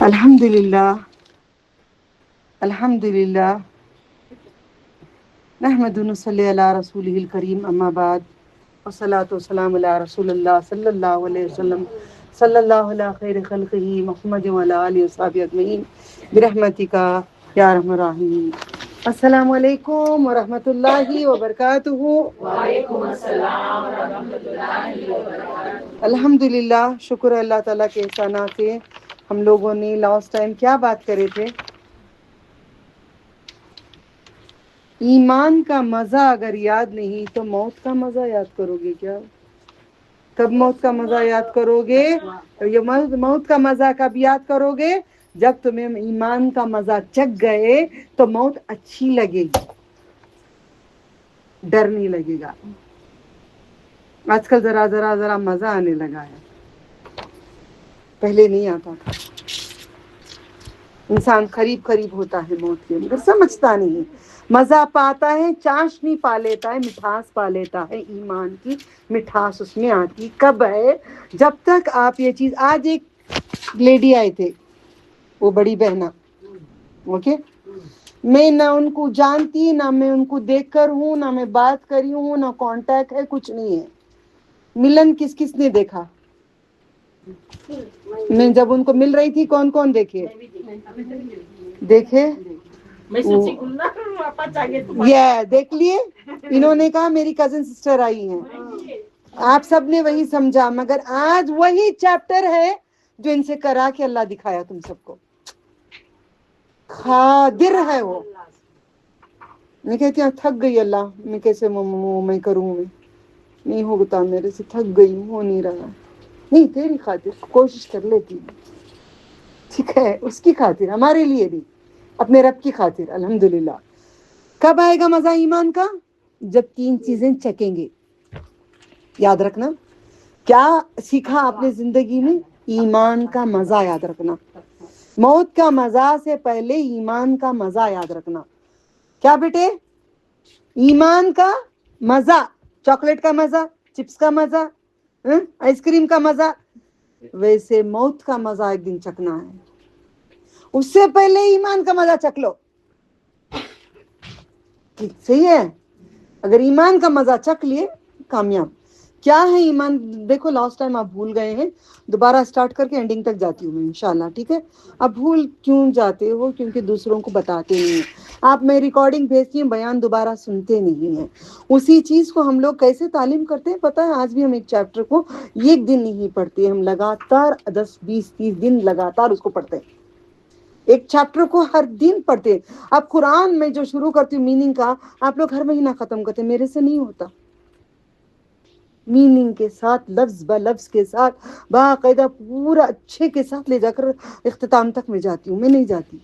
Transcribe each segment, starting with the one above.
الحمدللہ الحمدللہ نحمد ونصلی علی رسولہ الکریم اما بعد والصلاۃ والسلام علی رسول اللہ صلی اللہ علیہ وسلم صلی اللہ علی خیر خلقہ محمد وعلی آلہ وصحبہ اجمعین برحمتک یا ارحم الراحمین۔ السلام علیکم ورحمۃ اللہ وبرکاتہ۔ وعلیکم السلام ورحمۃ اللہ وبرکاتہ۔ الحمدللہ، شکر ہے اللہ تعالیٰ کے احسانات سے۔ ہم لوگوں نے لاسٹ ٹائم کیا بات کرے تھے؟ ایمان کا مزہ اگر یاد نہیں تو موت کا مزہ یاد کرو گے کیا؟ کب موت کا مزہ یاد کرو گے؟ یہ موت کا مزہ کب یاد کرو گے؟ جب تمہیں ایمان کا مزہ چکھ گئے تو موت اچھی لگے گی، ڈر نہیں لگے گا۔ آج کل ذرا مزہ آنے لگا ہے، پہلے نہیں آتا تھا۔ انسان قریب ہوتا ہے موت کے مگر سمجھتا نہیں، مزہ پاتا ہے، چاشنی پا لیتا ہے، مٹھاس پا لیتا ہے۔ ایمان کی مٹھاس اس میں آتی کب ہے؟ جب تک آپ یہ چیز، آج ایک لیڈی آئے تھے، وہ بڑی بہنا، اوکے، میں نہ ان کو جانتی، نہ میں ان کو دیکھ کر ہوں، نہ میں بات کری ہوں، نہ کانٹیکٹ ہے، کچھ نہیں ہے۔ ملن کس نے دیکھا؟ میں جب ان کو مل رہی تھی، کون دیکھے؟ دیکھے یہ دیکھ لیے۔ انہوں نے کہا میری کزن سسٹر آئی ہیں، آپ سب نے وہی سمجھا، مگر آج وہی چیپٹر ہے جو ان سے کرا کے اللہ دکھایا تم سب کو۔ قادر ہے وہ۔ میں کہتی ہوں تھک گئی اللہ، میں کیسے میں کروں، میں نہیں ہوتا میرے سے، تھک گئی ہوں، ہو نہیں رہا۔ نہیں، تیری خاطر کوشش کر لیتی ہوں، ٹھیک ہے، اس کی خاطر، ہمارے لیے بھی، اپنے رب کی خاطر۔ الحمدللہ۔ کب آئے گا مزہ ایمان کا؟ جب تین چیزیں چکیں گے۔ یاد رکھنا، کیا سیکھا آپ نے زندگی میں؟ ایمان کا مزہ یاد رکھنا۔ موت کا مزہ سے پہلے ایمان کا مزہ یاد رکھنا۔ کیا بیٹے؟ ایمان کا مزہ، چاکلیٹ کا مزہ، چپس کا مزہ، آئس کریم کا مزہ، ویسے موت کا مزہ ایک دن چکھنا ہے۔ اس سے پہلے ایمان کا مزہ چکھ لو، صحیح ہے؟ اگر ایمان کا مزہ چکھ لیے، کامیاب۔ کیا ہے ایمان؟ دیکھو لاسٹ ٹائم آپ بھول گئے ہیں، دوبارہ سٹارٹ کر کے اینڈنگ تک جاتی ہوں میں انشاءاللہ، ٹھیک ہے؟ اب بھول کیوں جاتے ہو؟ کیونکہ دوسروں کو بتاتے نہیں ہیں۔ آپ میں ریکارڈنگ بھیجتی ہیں، بیان دوبارہ سنتے نہیں ہیں۔ اسی چیز کو ہم لوگ کیسے تعلیم کرتے ہیں پتہ ہے؟ آج بھی ہم ایک چیپٹر کو ایک دن نہیں پڑھتے، ہم لگاتار 10 20 30 دن لگاتار اس کو پڑھتے ہیں۔ ایک چیپٹر کو ہر دن پڑھتے ہیں۔ اب قرآن میں جو شروع کرتی ہوں میننگ کا، آپ لوگ ہر مہینہ ختم کرتے ہیں، میرے سے نہیں ہوتا۔ میننگ کے ساتھ، لفظ با لفظ کے ساتھ، باقاعدہ پورا اچھے کے ساتھ لے جا کر اختتام تک میں جاتی ہوں، میں نہیں جاتی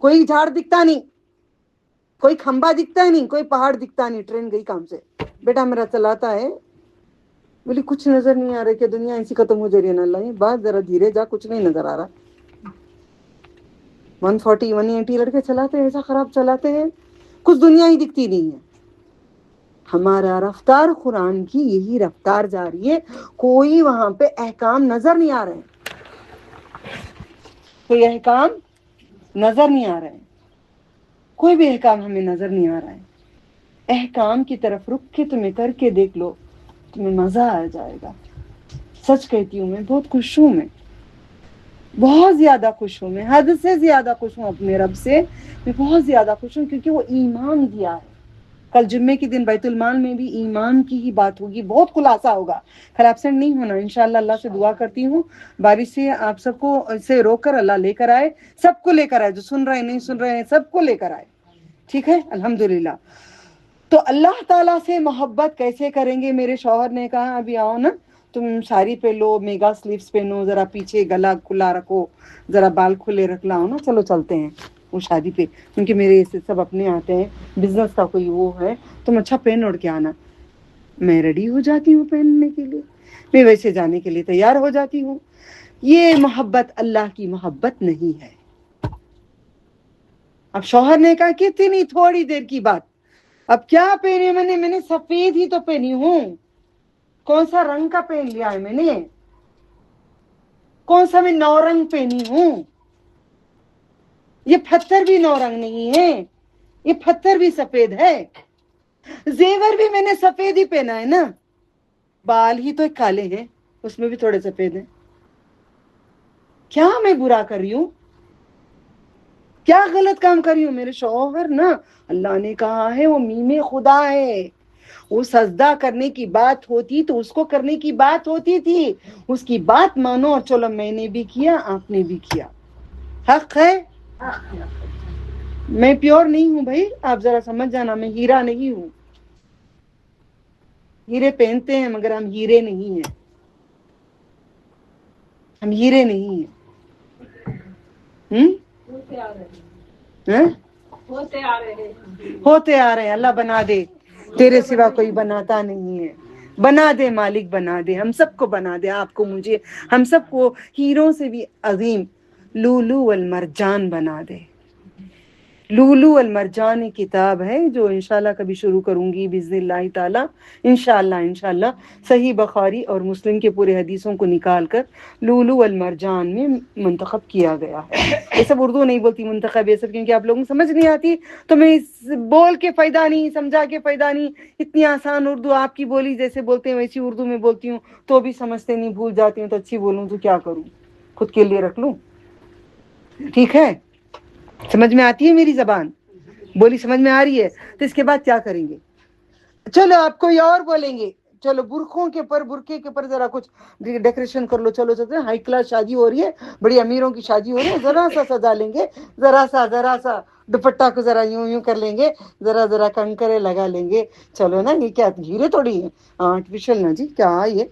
کوئی جھاڑ دکھتا نہیں، کوئی کھمبا دکھتا نہیں، کوئی پہاڑ دکھتا نہیں، ٹرین گئی کام سے۔ بیٹا میرا چلاتا ہے، بولی کچھ نظر نہیں آ رہا کہ دنیا ایسی ختم ہو جا رہی ہے نا اللہ، بات ذرا دھیرے جا، کچھ نہیں نظر آ رہا۔ 140 180 لڑکے چلاتے ہیں، ایسا خراب چلاتے ہیں، کچھ دنیا ہی دکھتی نہیں ہے۔ ہمارا رفتار قرآن کی یہی رفتار جا رہی ہے، کوئی وہاں پہ احکام نظر نہیں آ رہے ہیں، کوئی احکام نظر نہیں آ رہے ہیں، کوئی بھی احکام ہمیں نظر نہیں آ رہا ہے۔ احکام کی طرف رک کے تمہیں کر کے دیکھ لو، تمہیں مزہ آ جائے گا۔ سچ کہتی ہوں، میں بہت خوش ہوں، میں بہت زیادہ خوش ہوں، میں حد سے زیادہ خوش ہوں اپنے رب سے، میں بہت زیادہ خوش ہوں، کیونکہ وہ ایمان دیا ہے۔ کل جمعے کے دن بیت المال میں بھی ایمان کی ہی بات ہوگی، بہت خلاصہ ہوگا، کل ایبسینٹ نہیں ہونا انشاءاللہ۔ اللہ سے دعا کرتی ہوں بارش سے آپ سب کو سے روک کر اللہ لے کر آئے، سب کو لے کر آئے، جو سن رہے ہیں نہیں سن رہے ہیں سب کو لے کر آئے، ٹھیک ہے؟ الحمدللہ۔ تو اللہ تعالیٰ سے محبت کیسے کریں گے؟ میرے شوہر نے کہا ابھی آؤ نا، تم ساری پہ لو، میگا سلیوز پہنو، ذرا پیچھے گلا کھلا رکھو، ذرا بال کھلے رکھ لاؤ نا، چلو چلتے ہیں وہ شادی پہ، کیونکہ میرے ایسے سب اپنے آتے ہیں، بزنس کا کوئی وہ ہے، تم اچھا پہن اڑ کے آنا۔ میں ریڈی ہو جاتی ہوں پہننے کے لیے، میں ویسے جانے کے لیے تیار ہو جاتی ہوں۔ یہ محبت اللہ کی محبت نہیں ہے۔ اب شوہر نے کہا کتنی تھوڑی دیر کی بات، اب کیا پہنے؟ میں نے سفید ہی تو پہنی ہوں، کون سا رنگ کا پہن لیا ہے میں نے؟ कौन सा मैं नौरंग पहनी हूं? ये पत्थर भी नौरंग नहीं है, ये पत्थर भी सफेद है, जेवर भी मैंने सफेद ही पहना है ना, बाल ही तो काले हैं, उसमें भी थोड़े सफेद हैं। क्या मैं बुरा कर रही हूं? क्या गलत काम कर रही हूं? मेरे शौहर ना, अल्लाह ने कहा है वो मीमे खुदा है, वो सजदा करने की बात होती तो उसको करने की बात होती थी, उसकी बात मानो और चलो मैंने भी किया आपने भी किया, हक है। मैं प्योर नहीं हूं भाई, आप जरा समझ जाना, मैं हीरा नहीं हूं। हीरे पहनते हैं मगर हम हीरे नहीं हैं, हम हीरे नहीं हैं। होते आ रहे हैं, होते आ रहे हैं। अल्लाह बना दे, तेरे सिवा कोई बनाता नहीं है, बना दे मालिक, बना दे, हम सबको बना दे, आपको मुझे हम सबको हीरों से भी अजीम लूलू वल मरजान बना दे। लूलू अल मरजान एक किताब है जो इंशाल्लाह कभी शुरू करूंगी बिज़निल्लाह ताला, इंशाल्लाह सही बुखारी और मुस्लिम के पूरे हदीसों को निकाल कर लूलू अल मरजान में मुंतखब किया गया है। ये सब उर्दू नहीं बोलती मुंतखब, ये सब क्योंकि आप लोगों को समझ नहीं आती, तो मैं बोल के फायदा नहीं, समझा के फायदा नहीं। इतनी आसान उर्दू आपकी बोली जैसे बोलते हैं वैसी उर्दू में बोलती हूँ तो भी समझते नहीं, भूल जाती हूँ, तो अच्छी बोलूँ तो क्या करूँ, खुद के लिए रख लूँ। ठीक है, समझ में आती है मेरी जबान, बोली समझ में आ रही है, तो इसके बाद क्या करेंगे? चलो आप कोई और बोलेंगे, चलो बुरखे के ऊपर जरा कुछ डेकोरेशन कर लो, चलो चलते, हाई क्लास शादी हो रही है, बड़ी अमीरों की शादी हो रही है, जरा सा सजा लेंगे, जरा सा दुपट्टा को जरा यूं यूं कर लेंगे, जरा कंकरे लगा लेंगे, चलो ना। ये क्या हीरे थोड़ी है आर्टिफिशियल ना जी, क्या ये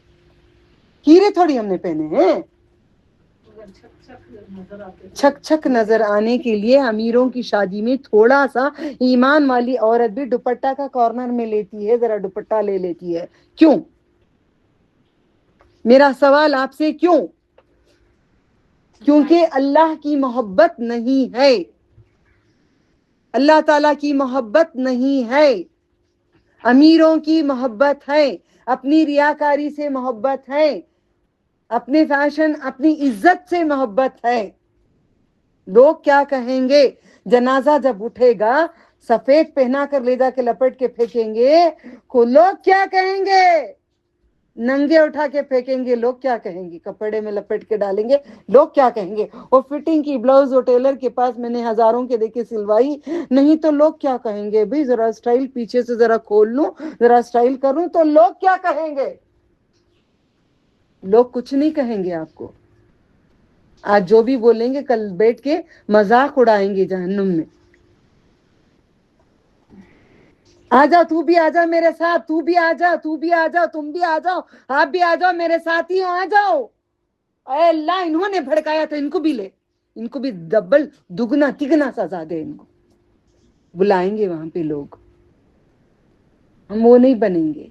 हीरे थोड़ी हमने पहने हैं। छक नजर आने के लिए अमीरों की शादी में थोड़ा सा ईमान वाली औरत भी दुपट्टा का कॉर्नर में लेती है, जरा दुपट्टा ले लेती है। क्यों? मेरा सवाल आपसे, क्यों? क्योंकि अल्लाह की मोहब्बत नहीं है, अल्लाह ताला की मोहब्बत नहीं है, अमीरों की मोहब्बत है, अपनी रियाकारी से मोहब्बत है, अपने फैशन अपनी इज्जत से मोहब्बत है। लोग क्या कहेंगे? जनाजा जब उठेगा सफेद पहना कर ले जाके लपेट के फेंकेंगे, को लोग क्या कहेंगे? नंगे उठा के फेंकेंगे, लोग क्या कहेंगे? कपड़े में लपेट के डालेंगे, लोग क्या कहेंगे? वो फिटिंग की ब्लाउज और टेलर के पास मैंने हजारों के देके सिलवाई, नहीं तो लोग क्या कहेंगे? भाई जरा स्टाइल पीछे से जरा खोल लूं, जरा स्टाइल करूं तो लोग क्या कहेंगे? लोग कुछ नहीं कहेंगे आपको, आज जो भी बोलेंगे कल बैठ के मजाक उड़ाएंगे जहन्नुम में। आजा, तू भी आजा मेरे साथ, तू भी आजा, तू भी आजा, तुम भी आ जाओ, आप भी आ जाओ, मेरे साथ ही हो, आ जाओ। अल्लाह, इन्होंने भड़काया था, इनको भी ले, इनको भी डबल दुगना तिगना सजा दे इनको। बुलाएंगे वहां पे लोग, हम वो नहीं बनेंगे,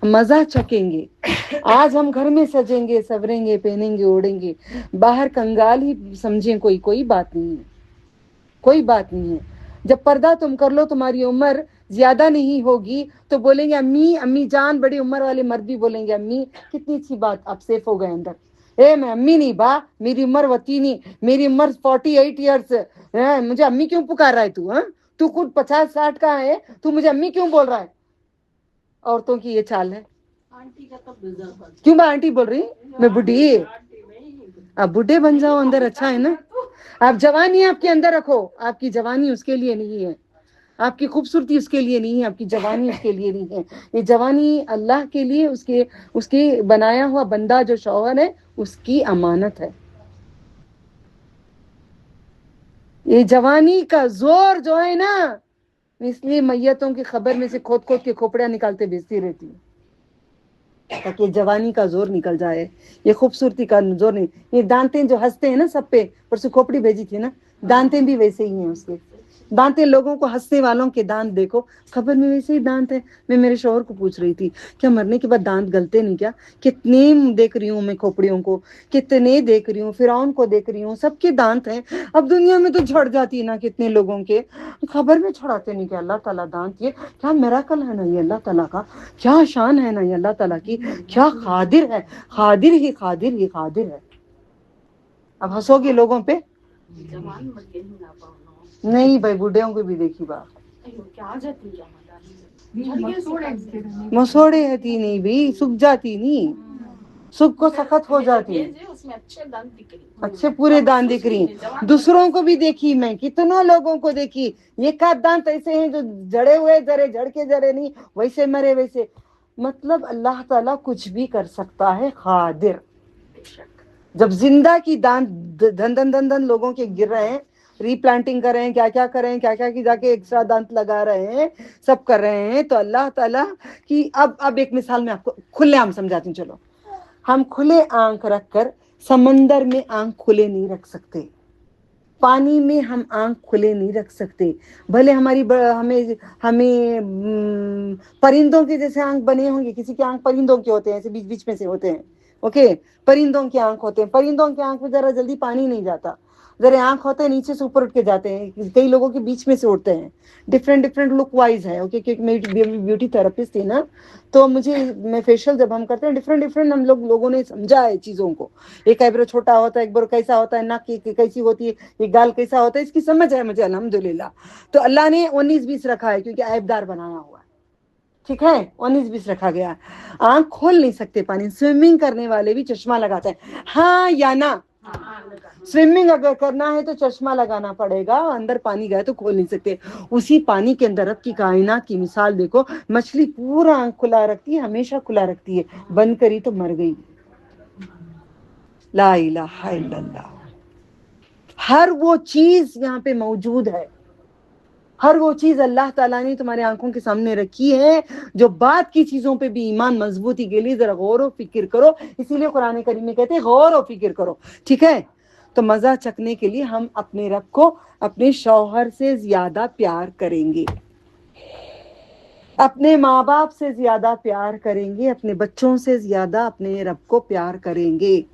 हम मजा चखेंगे। आज हम घर में सजेंगे सवरेंगे पहनेंगे ओढ़ेंगे, बाहर कंगाल ही समझें, कोई बात नहीं है, कोई बात नहीं है। जब पर्दा तुम कर लो, तुम्हारी उम्र ज्यादा नहीं होगी तो बोलेंगे अम्मी जान, बड़ी उम्र वाले मर्द भी बोलेंगे अम्मी कितनी अच्छी बात, आप सेफ हो गए अंदर। मैं अम्मी नहीं बा, मेरी उम्र वती नहीं, मेरी उम्र 48 ईयर्स है, मुझे अम्मी क्यों पुकार रहा है तू? तू खुद 50-60 का है, तू मुझे अम्मी क्यों बोल रहा है? औरतों की ये चाल है। आंटी का तब क्यों मैं आंटी बोल रही? मैं बुढ़ी, आप बुढ़े बन जाओ अंदर, अच्छा है ना। आप जवानी आपके अंदर रखो, आपकी जवानी उसके लिए नहीं है, आपकी खूबसूरती उसके लिए नहीं है, आपकी जवानी उसके लिए नहीं है। ये जवानी अल्लाह के लिए, उसके बनाया हुआ बंदा जो शौहर है उसकी अमानत है। ये जवानी का जोर जो है ना, इसलिए मैयतों की खबर में से खोद के खोपड़ियां निकालते भेजती रहती है ताकि जवानी का जोर निकल जाए, ये खूबसूरती का जोर नहीं। ये दांतें जो हंसते हैं ना सब पे, परसों खोपड़ी भेजी थी ना, दांतें भी वैसे ही हैं उसके, दांतें लोगों को हंसने वालों के दांत देखो, खबर में वैसे ही दांत है। मैं मेरे शौहर को पूछ रही थी क्या मरने के बाद दांत गलते नहीं क्या? कितने देख रही हूँ मैं खोपड़ियों को, कितने देख रही हूँ, फिरौन को देख रही हूँ, सबके दांत हैं। अब दुनिया में तो झड़ जाती है ना कितने लोगों के, खबर में छुड़ाते नहीं क्या अल्लाह ताला दांत? ये क्या मिराकल है ना ये अल्लाह ताला का, क्या शान है ना ये अल्लाह ताला की, क्या खादिर है, खादिर ही खादिर ही खादिर है। अब हंसोगे लोगों पे? जवान मर गए ना पाओ नहीं भाई, बूढ़ियों को भी देखी बा क्या आ जाती क्या मसोड़े हती नहीं भी, सूख जाती नहीं, सूख को सखत हो जाती, उसमें अच्छे दांत दिख रही, अच्छे पूरे दांत दिख रही। दूसरों को भी देखी मैं, कितनों लोगों को देखी, एक आध दांत ऐसे हैं जो जड़े हुए, जरे झड़ के जरे नहीं, वैसे मरे वैसे। मतलब अल्लाह ताला कुछ भी कर सकता है, कादिर। जब जिंदा की दांत धन धन धन धन लोगों के गिर रहे हैं, रीप्लांटिंग कर रहे हैं, क्या क्या कर रहे हैं, क्या क्या की जाके एक्स्ट्रा दांत लगा रहे हैं, सब कर रहे हैं, तो अल्लाह ताला की। अब एक मिसाल में आपको खुलेआम समझाती हूँ। चलो, हम खुले आंख रखकर समंदर में आंख खुले नहीं रख सकते, पानी में हम आंख खुले नहीं रख सकते। भले हमें हमें परिंदों के जैसे आंख बने होंगे, किसी की आंख परिंदों के होते हैं, ऐसे बीच बीच में से होते हैं, ओके, परिंदों की आंख होते हैं। परिंदों की आंख में जरा जल्दी पानी नहीं जाता, जरा आंख होते हैं नीचे से ऊपर उठ के जाते हैं, कई लोगों के बीच में से उठते हैं। डिफरेंट डिफरेंट लुक वाइज है, ओके, क्योंकि मैं ब्यूटी थेरेपिस्ट थी ना, तो मैं फेशियल जब हम करते हैं डिफरेंट डिफरेंट, हम लोगों ने समझा है चीजों को। एक आईब्रो छोटा होता है, एक बार कैसा होता है, नाक की कैसी होती है, ये गाल कैसा होता है, इसकी समझ है मुझे अल्हम्दुलिल्लाह। तो अल्लाह ने 19-20 रखा है क्योंकि ऐबदार बनाया हुआ है, ठीक है, 19-20 रखा गया है। आंख खोल नहीं सकते पानी, स्विमिंग करने वाले भी चश्मा लगाते हैं, हाँ या ना? स्विमिंग अगर करना है तो चश्मा लगाना पड़ेगा, अंदर पानी गया तो खोल नहीं सकते। उसी पानी के अंदर रब की कायनात की मिसाल देखो, मछली पूरा आंख खुला रखती है, हमेशा खुला रखती है, बंद करी तो मर गई। ला इलाहा इल्लल्लाह। हर वो चीज यहाँ पे मौजूद है, हर वो चीज अल्लाह ताला ने तुम्हारे आंखों के सामने रखी है। जो बात की चीजों पे भी ईमान मजबूती के लिए जरा गौर व फिक्र करो, इसीलिए कुरान करीम में कहते हैं गौर व फिक्र करो, ठीक है। तो मजा चखने के लिए हम अपने रब को अपने शौहर से ज्यादा प्यार करेंगे, अपने माँ बाप से ज्यादा प्यार करेंगे, अपने बच्चों से ज्यादा अपने रब को प्यार करेंगे,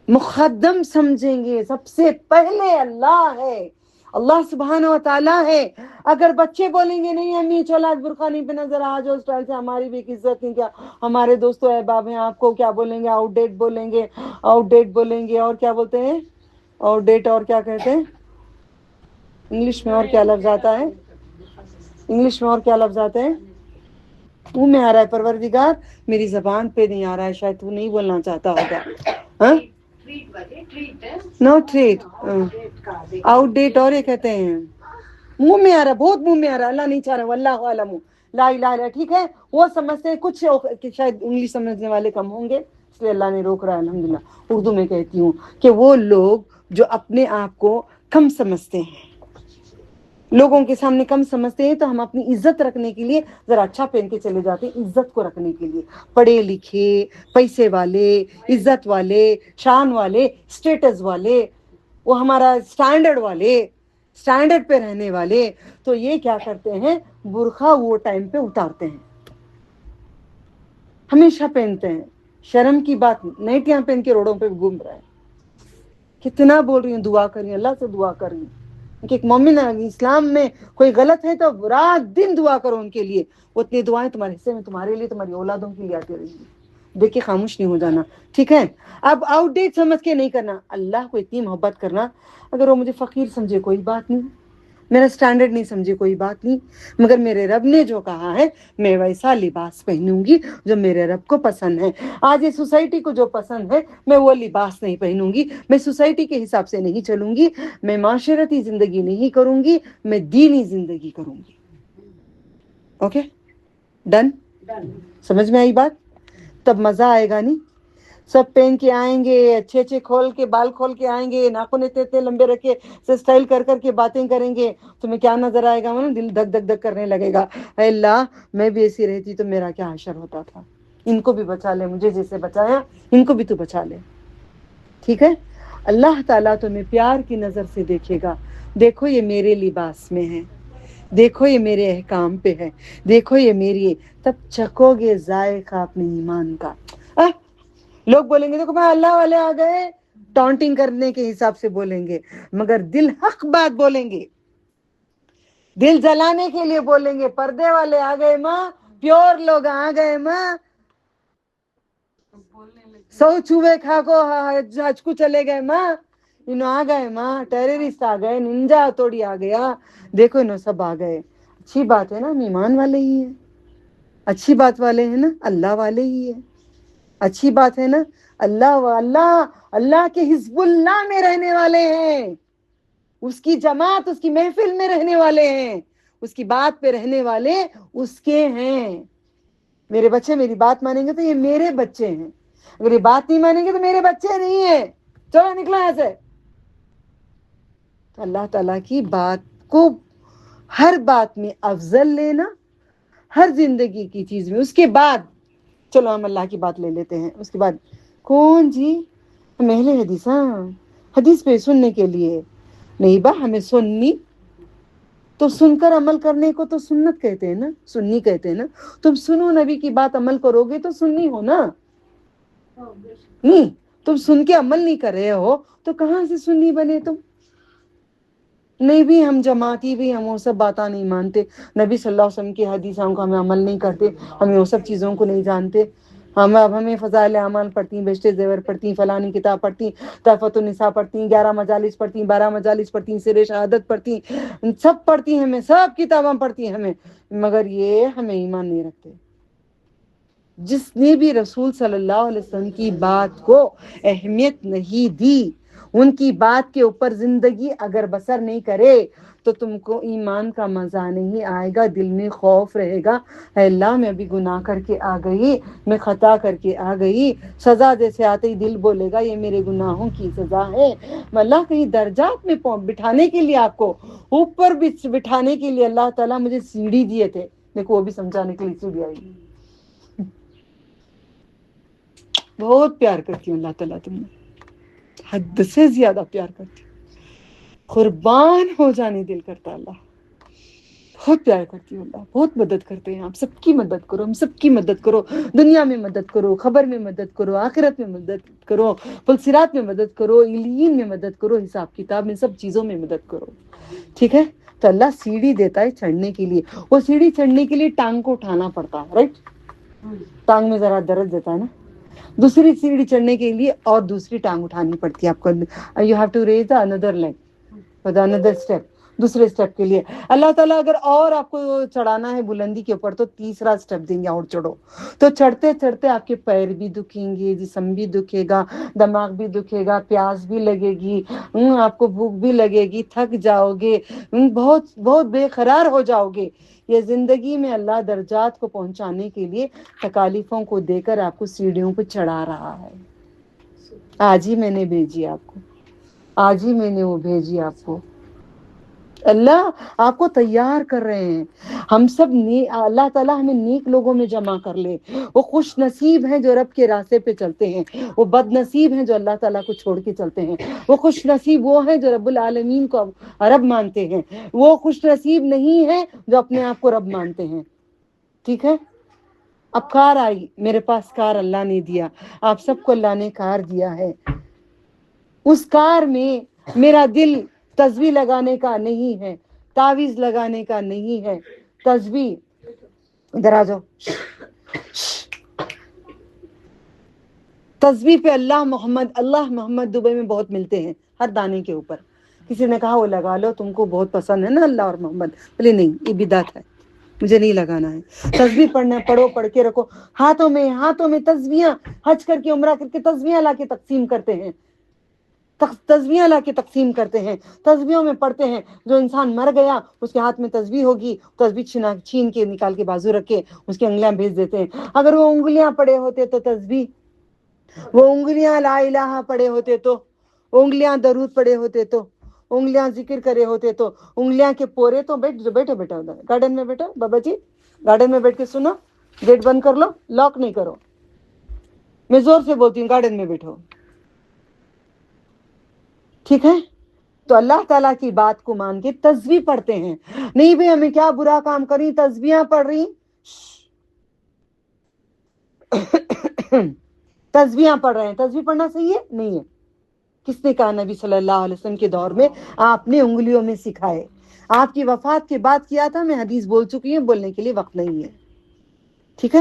मुकद्दम समझेंगे, सबसे पहले अल्लाह है, अल्लाह सुब्हान व ताला है। अगर बच्चे बोलेंगे नहीं अम्मी चलो आज बुर्का नहीं पहना, जरा आज उस स्टाइल से, हमारी भी इज्जत नहीं, क्या हमारे दोस्तों अहबाब हैं, आपको क्या बोलेंगे, आउटडेट बोलेंगे, आउटडेट बोलेंगे, और क्या बोलते हैं आउटडेट, और क्या कहते हैं इंग्लिश में, और क्या लफ्ज आता है इंग्लिश में, और क्या लफ्ज आते हैं? मुंह में आ रहा है परवरदिगार, मेरी जबान पे नहीं आ रहा है, शायद तू नहीं बोलना चाहता होगा। हाँ, नो ट्रीट, आउटडेट, और ये कहते हैं, मुंह में आ रहा, बहुत मुंह में आ रहा, अल्लाह नहीं चाह रहा, वल्लाहु अलम, ला इलाहा इल्लल्लाह, ठीक है। वो समझते हैं कुछ कि शायद इंग्लिश समझने वाले कम होंगे, इसलिए अल्लाह ने रोक रहा है। अल्हम्दुलिल्लाह उर्दू में कहती हूँ कि वो लोग जो अपने आप को कम समझते हैं, लोगों के सामने कम समझते हैं, तो हम अपनी इज्जत रखने के लिए जरा अच्छा पहन के चले जाते हैं, इज्जत को रखने के लिए, पढ़े लिखे, पैसे वाले, इज्जत वाले, शान वाले, स्टेटस वाले, वो हमारा स्टैंडर्ड वाले, स्टैंडर्ड पे रहने वाले, तो ये क्या करते हैं, बुर्खा वो टाइम पे उतारते हैं, हमेशा पहनते हैं। शर्म की बात, नाइटियां पहन के रोडों पे घूम रहे हैं। कितना बोल रही हूँ, दुआ कर रही हूँ, अल्लाह से दुआ कर रही हूँ कि एक मोमिन इस्लाम में कोई गलत है तो रात दिन दुआ करो उनके लिए, उतनी दुआएं तुम्हारे हिस्से में, तुम्हारे लिए, तुम्हारी औलादों के लिए आती रहेंगी। देख के खामोश नहीं हो जाना, ठीक है। अब आउटडेट समझ के नहीं करना, अल्लाह को इतनी मोहब्बत करना, अगर वो मुझे फकीर समझे कोई बात नहीं, मेरा स्टैंडर्ड नहीं समझे कोई बात नहीं, मगर मेरे रब ने जो कहा है मैं वैसा लिबास पहनूंगी जो मेरे रब को पसंद है। आज ये सोसाइटी को जो पसंद है मैं वो लिबास नहीं पहनूंगी, मैं सोसाइटी के हिसाब से नहीं चलूंगी, मैं माशरती जिंदगी नहीं करूंगी, मैं दीनी जिंदगी करूंगी। ओके, डन, समझ में आई बात? तब मजा आएगा नहीं, सब पहन के आएंगे, अच्छे अच्छे खोल के बाल खोल के आएंगे, नाखून इतने इतने लंबे रखे से स्टाइल कर करके बातें करेंगे, तुम्हें क्या नजर आएगा, ना दिल धक धक धक करने लगेगा, अल्लाह मैं भी ऐसी रहती तो मेरा क्या हशर होता था, इनको भी बचा ले, मुझे जैसे बचाया इनको भी तू बचा ले, ठीक है। अल्लाह ताला तुम्हें प्यार की नजर से देखेगा, देखो ये मेरे लिबास में है, देखो ये मेरे अहकाम पे है, देखो ये मेरी, तब चखोगे जायका अपने ईमान का। लोग बोलेंगे देखो मैं अल्लाह वाले आ गए, टॉन्टिंग करने के हिसाब से बोलेंगे, मगर दिल हक बात बोलेंगे, दिल जलाने के लिए बोलेंगे, पर्दे वाले आ गए माँ, प्योर लोग आ गए माँ, 100 चूहे खा को हज को चले गए माँ, इन्हों आ गए माँ, टेररिस्ट आ गए, निंजा हथौड़ी आ गया, देखो इन्हों सब आ गए। अच्छी बात है ना, हम ईमान वाले ही हैं, अच्छी बात वाले हैं ना, अल्लाह वाले ही है, अच्छी बात है ना, अल्लाह के हिजबुल्लाह में रहने वाले हैं, उसकी जमात, उसकी महफिल में रहने वाले हैं, उसकी बात पे रहने वाले उसके हैं। मेरे बच्चे मेरी बात मानेंगे तो ये मेरे बच्चे हैं, अगर ये बात नहीं मानेंगे तो मेरे बच्चे नहीं है। चलो निकलो यहाँ से। तो अल्लाह ताला की बात को हर बात में अफजल लेना, हर जिंदगी की चीज में। उसके बाद चलो हम अल्लाह की बात ले लेते हैं। उसके बाद कौन जी, हम अहले हदीस, हदीस पे सुनने के लिए नहीं बा, हमें सुन्नी तो सुनकर अमल करने को तो सुन्नत कहते हैं ना, सुन्नी कहते हैं ना। तुम सुनो नबी की बात, अमल करोगे तो सुन्नी हो ना। नहीं, तुम सुन के अमल नहीं कर रहे हो तो कहाँ से सुन्नी बने तुम। नहीं भी हम जमाती भी, हम वो सब बातें नहीं मानते, नबी सल्लल्लाहु अलैहि वसल्लम की हदीसों का हमें अमल नहीं करते, हमें वो सब चीज़ों को नहीं जानते। हम अब हमें फजाइल अमाल पढ़ती, बेश्ते ज़ेवर पढ़ती, फलानी किताब पढ़ती, तहफ़तुन निसा पढ़ती, 11 मजालिस पढ़ती, 12 मजालिस पढ़ती, सिरे शहादत पढ़ती, सब पढ़ती, हमें सब किताबें पढ़ती हमें, मगर ये हमें ईमान नहीं रखते। जिसने भी रसूल सल्लल्लाहु अलैहि वसल्लम की बात को अहमियत नहीं दी, उनकी बात के ऊपर जिंदगी अगर बसर नहीं करे तो तुमको ईमान का मजा नहीं आएगा, दिल में खौफ रहेगा, अल्लाह मैं अभी गुनाह करके आ गई, मैं खता करके आ गई, सजा जैसे आते ही दिल बोलेगा ये मेरे गुनाहों की सजा है। अल्लाह कहीं दर्जात में बिठाने के लिए, आपको ऊपर बिठाने के लिए अल्लाह ताला मुझे सीढ़ी दिए थे, देखो वो भी समझाने के लिए सीढ़ी आई। बहुत प्यार करती हूँ अल्लाह ताला तुमने, हद से ज्यादा प्यार करती हूँ, कुर्बान हो जाने दिल करता अल्लाह, बहुत प्यार करती हूँ अल्लाह, बहुत मदद करते हैं आप सबकी मदद करो, हम सबकी मदद करो, दुनिया में मदद करो, खबर में मदद करो, आखिरत में मदद करो, पुलसिरात में मदद करो, इलीन में मदद करो, हिसाब किताब में सब चीजों में मदद करो, ठीक है। तो अल्लाह सीढ़ी देता है चढ़ने के लिए, वो सीढ़ी चढ़ने के लिए टांग को उठाना पड़ता है, राइट, टांग में जरा दर्द देता है ना, दूसरी सीढ़ी चढ़ने के लिए और दूसरी टांग उठानी पड़ती है आपको, you have to raise the another leg for the another step, दूसरे स्टेप के लिए अल्लाह ताला अगर और आपको चढ़ाना है बुलंदी के ऊपर तो तीसरा स्टेप देंगे, और चढ़ो। तो चढ़ते चढ़ते आपके पैर भी दुखेंगे, जिस्म भी दुखेगा, दिमाग भी दुखेगा, प्यास भी लगेगी, आपको भूख भी लगेगी, थक जाओगे, बहुत बहुत बेकरार हो जाओगे। ये जिंदगी में अल्लाह दर्जात को पहुंचाने के लिए तकालीफों को देकर आपको सीढ़ियों पर चढ़ा रहा है। आज ही मैंने भेजी आपको, आज ही मैंने वो भेजी आपको, अल्लाह आपको तैयार कर रहे हैं। हम सब अल्लाह ताला हमें नेक लोगों में जमा कर ले। वो खुश नसीब हैं जो रब के रास्ते पे चलते हैं, वो बदनसीब हैं जो अल्लाह ताला को छोड़ के चलते हैं। वो खुश नसीब वो हैं जो रब्बुल आलमीन को रब मानते हैं, वो खुश नसीब नहीं है जो अपने आप को रब मानते हैं, ठीक है। अब कार आई मेरे पास, कार अल्लाह ने दिया, आप सबको अल्लाह ने कार दिया है, उस कार में मेरा दिल तस्बीह लगाने का नहीं है, तावीज लगाने का नहीं है, तस्बीह इधर आ जाओ, तस्बीह पे अल्लाह मोहम्मद दुबई में बहुत मिलते हैं हर दाने के ऊपर। किसी ने कहा वो लगा लो, तुमको बहुत पसंद है ना अल्लाह और मोहम्मद, बोले नहीं ये बिदात है, मुझे नहीं लगाना है। तस्बीह पढ़ना, पढ़ो, पढ़ के रखो, हाथों में तस्बीह, हज करके उम्रा करके तस्बीह ला के तकसीम करते हैं, तस्बीह ला के तकसीम करते हैं, तस्बीहों में पढ़ते हैं जो इंसान मर गया उसके हाथ में तस्बीह होगी, तस्बीह छीन के निकाल के बाजू रख के उसकी उंगलियां भेज देते हैं। अगर वो उंगलियां पड़े होते तो तस्बीह, वो उंगलियां ला इलाहा पड़े होते तो, उंगलियां दरूद पड़े होते तो, उंगलियां जिक्र करे होते तो, उंगलियां के पोरे तो बैठो बेटा उधर गार्डन में बैठो, बाबा जी गार्डन में बैठ के सुनो, गेट बंद कर लो, लॉक नहीं करो, मैं जोर से बोलती हूँ गार्डन में बैठो, ठीक है। तो अल्लाह ताला की बात को मान के तस्बीह पढ़ते हैं। नहीं भाई हमें क्या बुरा काम करी, तस्बीह पढ़ रही, तस्बीह पढ़ रहे हैं, तस्बीह पढ़ना सही है नहीं है? किसने कहा? नबी सल्लल्लाहु अलैहि वसल्लम के दौर में आपने उंगलियों में सिखाए, आपकी वफात के बाद किया था, मैं हदीस बोल चुकी हूँ, बोलने के लिए वक्त नहीं है। ٹھیک ہے.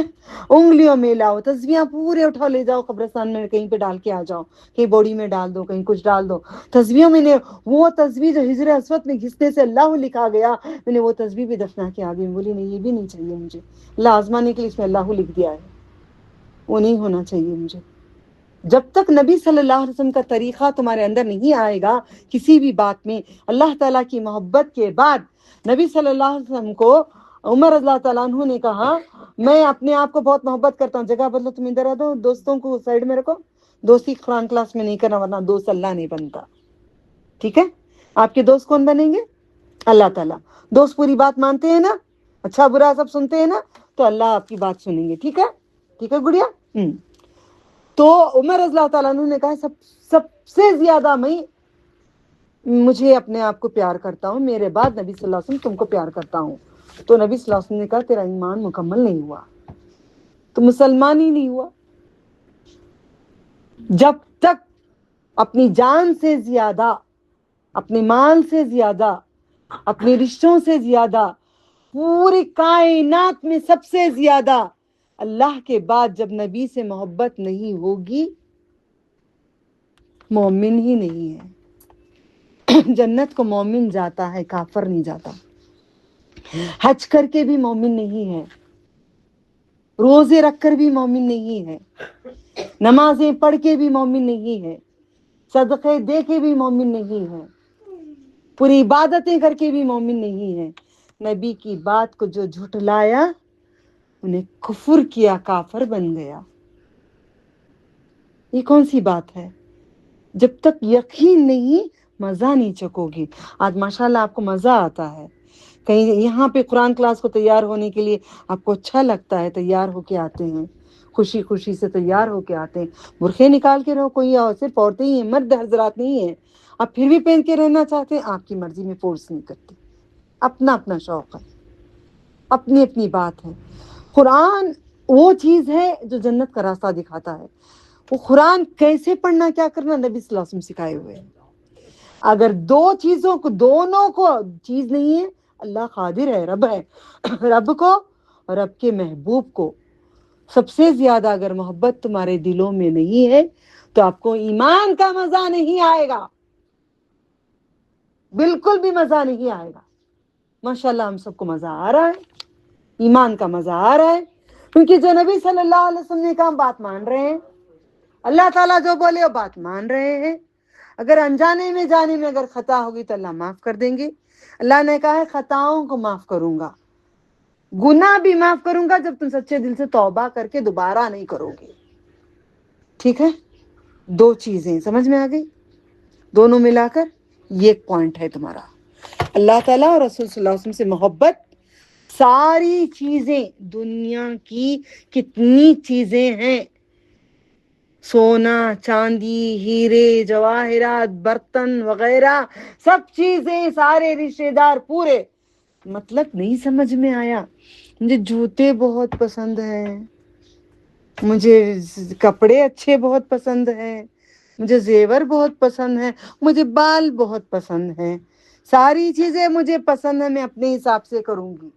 انگلیوں میں لاؤ تسبیحاں پورے اٹھاؤ لے جاؤ قبرستان میں کہیں پہ ڈال کے آ جاؤ, کہیں بوڑی میں ڈال دو, کہیں کچھ ڈال دو. تسبیحوں میں نے وہ تسبیح جو حجر اسود میں گھسنے سے اللہ لکھا گیا, میں نے وہ تسبیح بھی دفنا کے آ گئی. بولی نہیں یہ بھی نہیں چاہیے مجھے, اللہ آزمانے کے لیے اس میں اللہ لکھ دیا ہے, وہ نہیں ہونا چاہیے مجھے. جب تک نبی صلی اللہ علیہ وسلم کا طریقہ تمہارے اندر نہیں آئے گا کسی بھی بات میں, اللہ تعالیٰ کی محبت کے بعد نبی صلی اللہ علیہ وسلم کو عمر رضی اللہ تعالیٰ عنہ نے کہا میں اپنے آپ کو بہت محبت کرتا ہوں, جگہ بدلو, تم ادھر آ دو, دوستوں کو سائڈ میں رکھو, دوستی قرآن کلاس میں نہیں کرنا ورنہ دوست اللہ نہیں بنتا. ٹھیک ہے, آپ کے دوست کون بنیں گے؟ اللہ تعالیٰ. دوست پوری بات مانتے ہیں نا, اچھا برا سب سنتے ہیں نا, تو اللہ آپ کی بات سنیں گے. ٹھیک ہے, ٹھیک ہے گڑیا. تو عمر رضی اللہ تعالیٰ عنہ نے کہا سب سے زیادہ میں مجھے اپنے آپ کو پیار کرتا ہوں, میرے بعد نبی صلی اللہ علیہ وسلم تم کو پیار کرتا ہوں. تو نبی صلی اللہ علیہ وسلم نے کہا تیرا ایمان مکمل نہیں ہوا, تو مسلمان ہی نہیں ہوا. جب تک اپنی جان سے زیادہ, اپنے مال سے زیادہ, اپنے رشتوں سے زیادہ, پوری کائنات میں سب سے زیادہ اللہ کے بعد جب نبی سے محبت نہیں ہوگی, مومن ہی نہیں ہے. جنت کو مومن جاتا ہے, کافر نہیں جاتا. حج کر کے بھی مومن نہیں ہے, روزے رکھ کر بھی مومن نہیں ہے, نمازیں پڑھ کے بھی مومن نہیں ہے, صدقے دے کے بھی مومن نہیں ہے, پوری عبادتیں کر کے بھی مومن نہیں ہے. نبی کی بات کو جو جھٹلایا انہیں کفر کیا, کافر بن گیا. یہ کون سی بات ہے؟ جب تک یقین نہیں مزہ نہیں چکو گی. آج ماشاءاللہ آپ کو مزہ آتا ہے, کہیں یہاں پہ قرآن کلاس کو تیار ہونے کے لیے آپ کو اچھا لگتا ہے, تیار ہو کے آتے ہیں, خوشی خوشی سے تیار ہو کے آتے ہیں. برقعے نکال کے رہو, کوئی صرف عورتیں ہی ہیں, مرد حضرات نہیں ہیں. آپ پھر بھی پہن کے رہنا چاہتے ہیں, آپ کی مرضی میں فورس نہیں کرتے, اپنا اپنا شوق ہے, اپنی اپنی بات ہے. قرآن وہ چیز ہے جو جنت کا راستہ دکھاتا ہے. وہ قرآن کیسے پڑھنا کیا کرنا نبی صلی اللہ علیہ وسلم سکھائے ہوئے ہیں. اگر دو چیزوں کو, دونوں کو چیز نہیں ہے, اللہ قادر ہے, رب ہے, رب کو اور رب کے محبوب کو سب سے زیادہ اگر محبت تمہارے دلوں میں نہیں ہے تو آپ کو ایمان کا مزہ نہیں آئے گا, بالکل بھی مزہ نہیں آئے گا. ماشاءاللہ ہم سب کو مزہ آ رہا ہے, ایمان کا مزہ آ رہا ہے, کیونکہ جو نبی صلی اللہ علیہ وسلم نے کہا بات مان رہے ہیں, اللہ تعالیٰ جو بولے وہ بات مان رہے ہیں. اگر انجانے میں جانے میں اگر خطا ہوگی تو اللہ معاف کر دیں گے. اللہ نے کہا ہے خطاؤں کو معاف کروں گا, گناہ بھی معاف کروں گا جب تم سچے دل سے توبہ کر کے دوبارہ نہیں کرو گے. ٹھیک ہے, دو چیزیں سمجھ میں آ گئی, دونوں ملا کر یہ ایک پوائنٹ ہے تمہارا. اللہ تعالیٰ اور رسول صلی اللہ علیہ وسلم سے محبت, ساری چیزیں دنیا کی کتنی چیزیں ہیں, سونا چاندی ہیرے جواہرات برتن وغیرہ سب چیزیں, سارے رشتے دار پورے, مطلب نہیں سمجھ میں آیا. مجھے جوتے بہت پسند ہیں, مجھے کپڑے اچھے بہت پسند ہیں, مجھے زیور بہت پسند ہیں, مجھے بال بہت پسند ہیں, ساری چیزیں مجھے پسند ہیں, میں اپنے حساب سے کروں گی.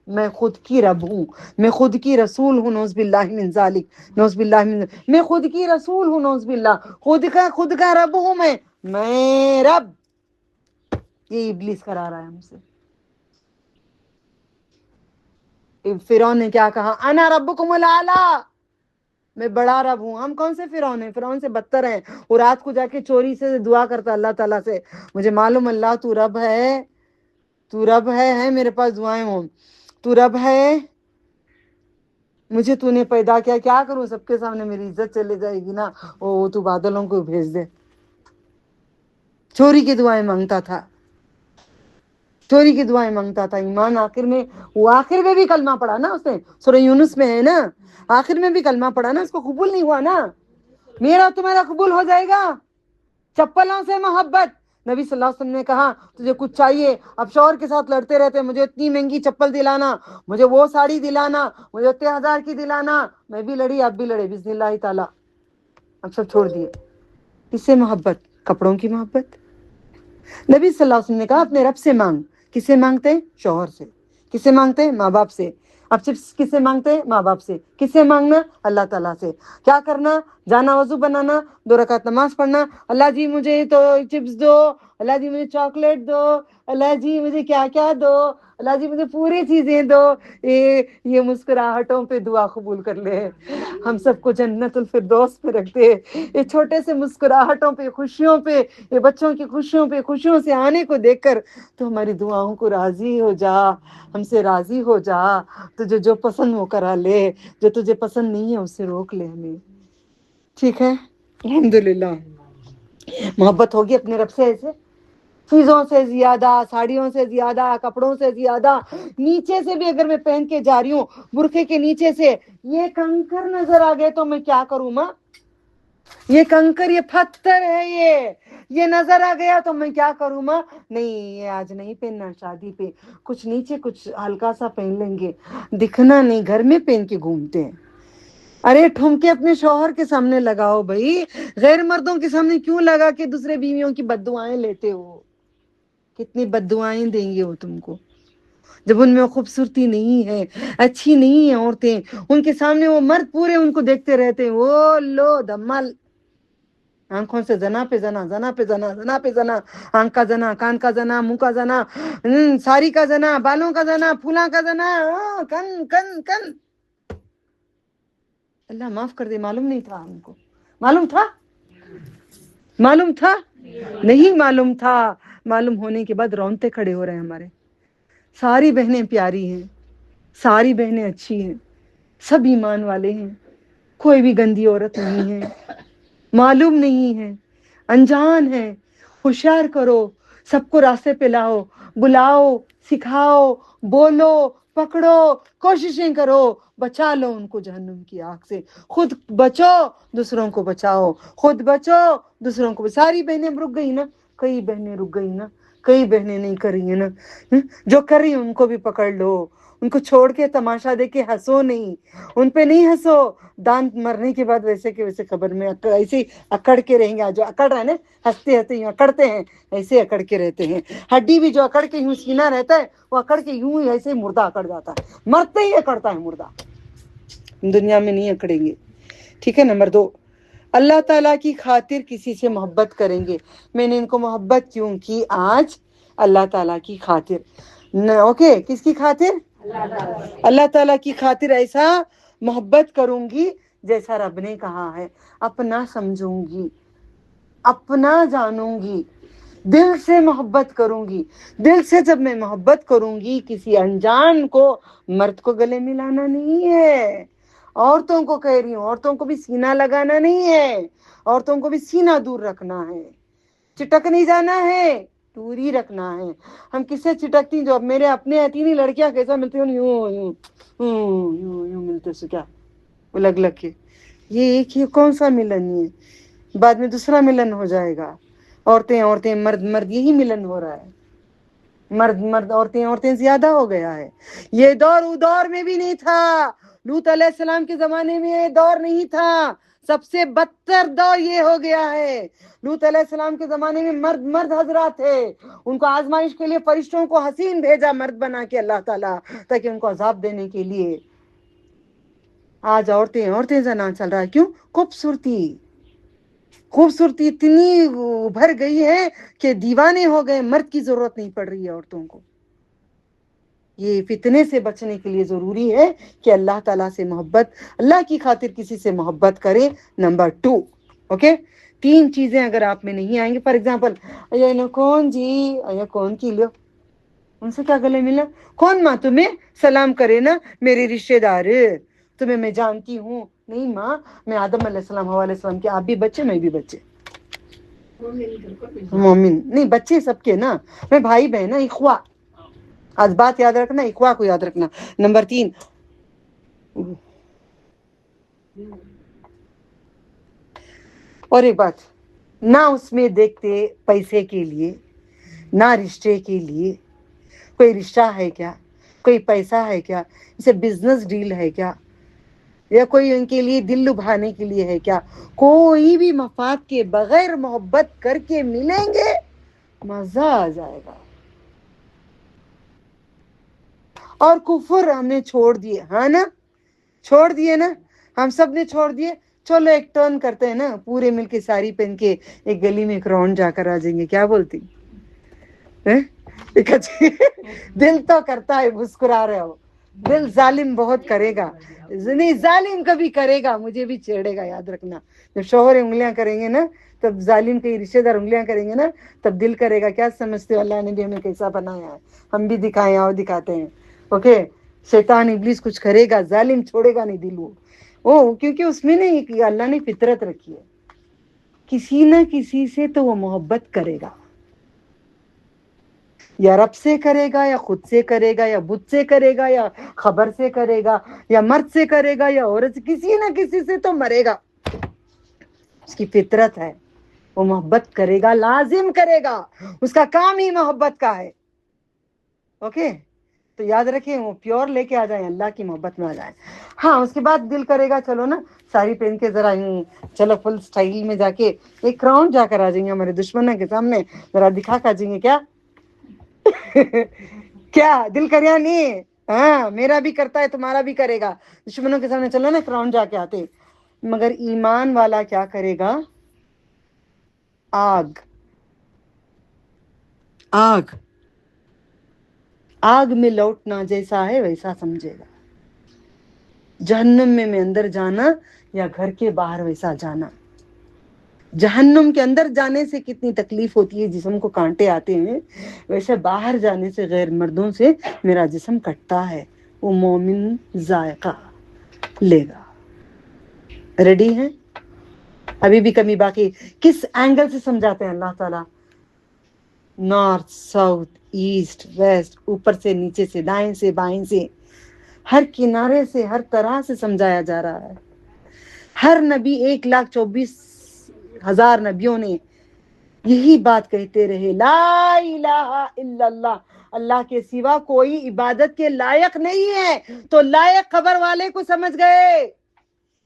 میں خود کی رب ہوں, میں خود کی رسول ہوں, نعوذ باللہ من ذالک, نعوذ باللہ من ذالک, میں خود کی رسول ہوں, نعوذ باللہ, خود کا رب ہوں میں رب. یہ ابلیس کرا رہا ہے ہم سے. فرعون نے کیا کہا, انا ربکم الاعلی, میں بڑا رب ہوں. ہم کون سے فرعون ہیں, فرعون سے بدتر ہیں. وہ رات کو جا کے چوری سے دعا کرتا اللہ تعالیٰ سے, مجھے معلوم اللہ تو رب ہے, تو رب ہے میرے پاس دعائیں ہوں, تو رب ہے, مجھے تو نے پیدا کیا کروں, سب کے سامنے میری عزت چلے جائے گی نا, وہ تو بادلوں کو بھیج دے. چوری کی دعائیں مانگتا تھا, چوری کی دعائیں مانگتا تھا. ایمان آخر میں, وہ آخر میں بھی کلمہ پڑھا نا اس نے, سورہ یونس میں ہے نا, آخر میں بھی کلمہ پڑھا نا, اس کو قبول نہیں ہوا نا. میرا تمہارا قبول ہو جائے گا. چپلوں سے محبت, نبی صلی اللہ علیہ وسلم نے کہا تجھے کچھ چاہیے, اب شوہر کے ساتھ لڑتے رہتے, مجھے اتنی مہنگی چپل دلانا, مجھے وہ ساڑی دلانا, مجھے اتنے 1000 کی دلانا. میں بھی لڑی, آپ بھی لڑے, بسم اللہ تعالیٰ, اب سب چھوڑ دیے. کس سے محبت؟ کپڑوں کی محبت. نبی صلی اللہ علیہ وسلم نے کہا اپنے رب سے مانگ. کس سے مانگتے ہیں؟ شوہر سے. کس سے مانگتے ہیں؟ ماں باپ سے. اب چپس کس سے مانگتے ہیں؟ ماں باپ سے. کس سے مانگنا؟ اللہ تعالیٰ سے. کیا کرنا؟ جانا وضو بنانا, 2 رکعت نماز پڑھنا, اللہ جی مجھے تو چپس دو, اللہ جی مجھے چاکلیٹ دو, اللہ جی مجھے کیا کیا دو, اللہ جی مجھے پوری چیزیں دو. یہ مسکراہٹوں پہ دعا قبول کر لے, ہم سب کو جنت الفردوس پہ رکھ دے. یہ چھوٹے سے مسکراہٹوں پہ, خوشیوں پہ, یہ بچوں کی خوشیوں پہ, خوشیوں سے آنے کو دیکھ کر تو ہماری دعاؤں کو راضی ہو جا, ہم سے راضی ہو جا. تجھے جو پسند وہ کرا لے, جو تجھے پسند نہیں ہے اس سے روک لے ہمیں. ٹھیک ہے, الحمدللہ. محبت ہوگی اپنے رب سے ایسے, چیزوں سے زیادہ, ساڑیوں سے زیادہ, کپڑوں سے زیادہ. نیچے سے بھی اگر میں پہن کے جا رہی ہوں, برقعے کے نیچے سے یہ کنکر نظر آ گئے تو میں کیا کروں ماں؟ یہ کنکر, یہ پتھر ہے, یہ نظر آ گیا تو میں کیا کروں ماں؟ نہیں, یہ آج نہیں پہننا, شادی پہ کچھ نیچے کچھ ہلکا سا پہن لیں گے, دکھنا نہیں. گھر میں پہن کے گھومتے ہیں. ارے ٹھمکے اپنے شوہر کے سامنے لگاؤ بھائی, غیر مردوں کے سامنے کیوں لگا کے دوسرے بیویوں کی بد دعائیں لیتے ہو؟ کتنی بد دعائیں دیں گے وہ تم کو جب ان میں خوبصورتی نہیں ہے, اچھی نہیں ہے عورتیں, ان کے سامنے وہ مرد پورے ان کو دیکھتے رہتے ہیں. وہ لو دمل, آنکھوں سے زنا پہ زنا, زنا پہ زنا, زنا پہ زنا, آنکھ کا زنا, کان کا زنا, منہ کا زنا, ساری کا زنا, بالوں کا زنا, پھولاں کا زنا, کن کن کن. اللہ معاف کر دے, معلوم نہیں تھا ہم کو. معلوم تھا؟ معلوم تھا؟ نہیں معلوم تھا. معلوم ہونے کے بعد رونتے کھڑے ہو رہے ہیں ہمارے. ساری بہنیں پیاری ہیں, ساری بہنیں اچھی ہیں, سب ایمان والے ہیں, کوئی بھی گندی عورت نہیں ہے. معلوم نہیں ہے, انجان ہے. ہوشیار کرو, سب کو راستے پہ لاؤ, بلاؤ, سکھاؤ, بولو, پکڑو, کوششیں کرو, بچا لو ان کو جہنم کی آگ سے. خود بچو, دوسروں کو بچاؤ. خود بچو, دوسروں کو. ساری بہنیں رک گئی نا, کئی بہنیں رک گئی نا, کئی بہنیں نہیں کر رہی ہیں نا. جو کر رہی ہیں ان کو بھی پکڑ لو, ان کو چھوڑ کے تماشا دے کے ہنسو نہیں, ان پہ نہیں ہنسو. دانت مرنے کے بعد ویسے کہ ویسے قبر میں ایسے ہی اکڑ کے رہیں گے. جو اکڑ رہا ہے نا, ہنستے ہنستے یوں اکڑتے ہیں, ایسے اکڑ کے رہتے ہیں. ہڈی بھی جو اکڑ کے یوں سینہ رہتا ہے, وہ اکڑ کے یوں ہی ایسے ہی مردہ اکڑ جاتا ہے. مرتے ہی اکڑتا ہے مردہ, دنیا میں نہیں اکڑیں گے. ٹھیک ہے. نمبر 2, اللہ تعالیٰ کی خاطر کسی سے محبت کریں گے. میں نے ان کو محبت کیوں کی آج؟ اللہ تعالیٰ کی خاطر. اوکے, کس کی خاطر؟ اللہ تعالیٰ کی خاطر. ایسا محبت کروں گی جیسا رب نے کہا ہے. اپنا سمجھوں گی, اپنا جانوں گی, دل سے محبت کروں گی. دل سے جب میں محبت کروں گی کسی انجان کو, مرد کو گلے ملانا نہیں ہے. عورتوں کو کہہ رہی ہوں, عورتوں کو بھی سینہ لگانا نہیں ہے, عورتوں کو بھی سینہ دور رکھنا ہے. چٹک نہیں جانا ہے, دور ہی رکھنا ہے. ہم کس سے چٹکتی؟ جو اب میرے اپنے آتی نہیں لڑکیاں کیسا ملتی ہیں, یوں یوں یوں یوں یوں ملتے سے کیا وہ لگ لگ کے. یہ ایک ہی کون سا ملن ہے؟ بعد میں دوسرا ملن ہو جائے گا. عورتیں عورتیں, مرد مرد, یہی ملن ہو رہا ہے. مرد مرد, عورتیں عورتیں زیادہ ہو گیا ہے. یہ دور او دور میں بھی نہیں تھا. لوط علیہ السلام کے زمانے میں یہ دور نہیں تھا. سب سے بدتر دور یہ ہو گیا ہے. لوط علیہ السلام کے زمانے میں مرد مرد حضرات تھے, ان کو آزمائش کے لیے فرشتوں کو حسین بھیجا مرد بنا کے اللہ تعالیٰ, تاکہ ان کو عذاب دینے کے لیے. آج عورتیں عورتیں زنا چل رہا ہے. کیوں؟ خوبصورتی. خوبصورتی اتنی بھر گئی ہے کہ دیوانے ہو گئے. مرد کی ضرورت نہیں پڑ رہی ہے عورتوں کو. یہ فتنے سے بچنے کے لیے ضروری ہے کہ اللہ تعالیٰ سے محبت, اللہ کی خاطر کسی سے محبت کرے. Number 2, okay. 3 چیزیں اگر آپ میں نہیں آئیں گے, فار ایگزامپل, یہ کون جی, یہ کون کی لو, ان سے کیا گلے ملا؟ کون ماں تمہیں سلام کرے نا, میرے رشتے دار, تمہیں میں جانتی ہوں. نہیں ماں, میں آدم علیہ السلام حوا علیہ السلام کے, آپ بھی بچے میں بھی بچے. مومن نہیں, بچے سب کے نا, میں بھائی بہن, اخوا. آج بات یاد رکھنا, اخوا کو یاد رکھنا. نمبر 3, اور ایک بات, نہ اس میں دیکھتے پیسے کے لیے, نہ رشتے کے لیے. کوئی رشتہ ہے کیا؟ کوئی پیسہ ہے کیا؟ اسے بزنس ڈیل ہے کیا؟ یا کوئی ان کے لیے دل لبھانے کے لیے ہے کیا؟ کوئی بھی مفاد کے بغیر محبت کر کے ملیں گے, مزہ آ جائے گا. اور کفر ہم نے چھوڑ دیے, ہاں نا, چھوڑ دیے نا, ہم سب نے چھوڑ دیے. چلو ایک ٹرن کرتے ہیں نا, پورے مل کے ساری پہن کے ایک گلی میں ایک راؤنڈ جا کر آ جائیں گے, کیا بولتی؟ دل تو کرتا ہے, مسکرا رہے ہو, دل ظالم بہت کرے گا, نہیں ظالم کبھی کرے گا, مجھے بھی چھیڑے گا, یاد رکھنا. جب شوہر انگلیاں کریں گے نا, تب ظالم کے رشتے دار انگلیاں کریں گے نا, تب دل کرے گا کیا سمجھتے ہو اللہ نے بھی ہمیں کیسا بنایا ہے, ہم بھی دکھائیں اور دکھاتے ہیں. اوکے, شیطان ابلیس کچھ کرے گا, ظالم چھوڑے گا نہیں دل وہ, کیونکہ اس میں نہیں, اللہ نے فطرت رکھی ہے, کسی نہ کسی سے تو وہ محبت کرے گا, یا رب سے کرے گا, یا خود سے کرے گا, یا بت سے کرے گا, یا خبر سے کرے گا, یا مرد سے کرے گا, یا عورت سے, کسی نہ کسی سے تو مرے گا. اس کی فطرت ہے, وہ محبت کرے گا, لازم کرے گا, اس کا کام ہی محبت کا ہے. اوکے, تو یاد رکھیں, وہ پیور لے کے آ جائیں, اللہ کی محبت میں آ جائیں. ہاں, اس کے بعد دل کرے گا چلو نا ساری پہن کے ذرا چلو فل سٹائل میں جا کے ایک راؤنڈ جا کر آ جائیں گے ہمارے دشمنوں کے سامنے, ذرا دکھا کر جائیں گے, کیا کیا دل کریا نہیں؟ ہاں, میرا بھی کرتا ہے, تمہارا بھی کرے گا, دشمنوں کے سامنے چلو نا ایک راؤنڈ جا کے آتے. مگر ایمان والا کیا کرے گا؟ آگ آگ آگ میں لوٹنا جیسا ہے ویسا سمجھے گا. جہنم میں اندر جانا یا گھر کے باہر ویسا جانا. جہنم کے اندر جانے سے کتنی تکلیف ہوتی ہے, جسم کو کانٹے آتے ہیں, ویسے باہر جانے سے غیر مردوں سے میرا جسم کٹتا ہے. وہ مومن ذائقہ لے گا. ریڈی ہیں؟ ابھی بھی کمی باقی. کس اینگل سے سمجھاتے ہیں اللہ تعالیٰ؟ نارتھ, ساؤتھ, ایسٹ, ویسٹ, اوپر سے نیچے سے, دائیں سے بائیں سے, ہر کنارے سے, ہر طرح سے سمجھایا جا رہا ہے. ہر نبی 1,24,000 نبیوں نے یہی بات کہتے رہے, لا الہ الا اللہ, اللہ کے سوا کوئی عبادت کے لائق نہیں ہے. تو لائق خبر والے کو سمجھ گئے,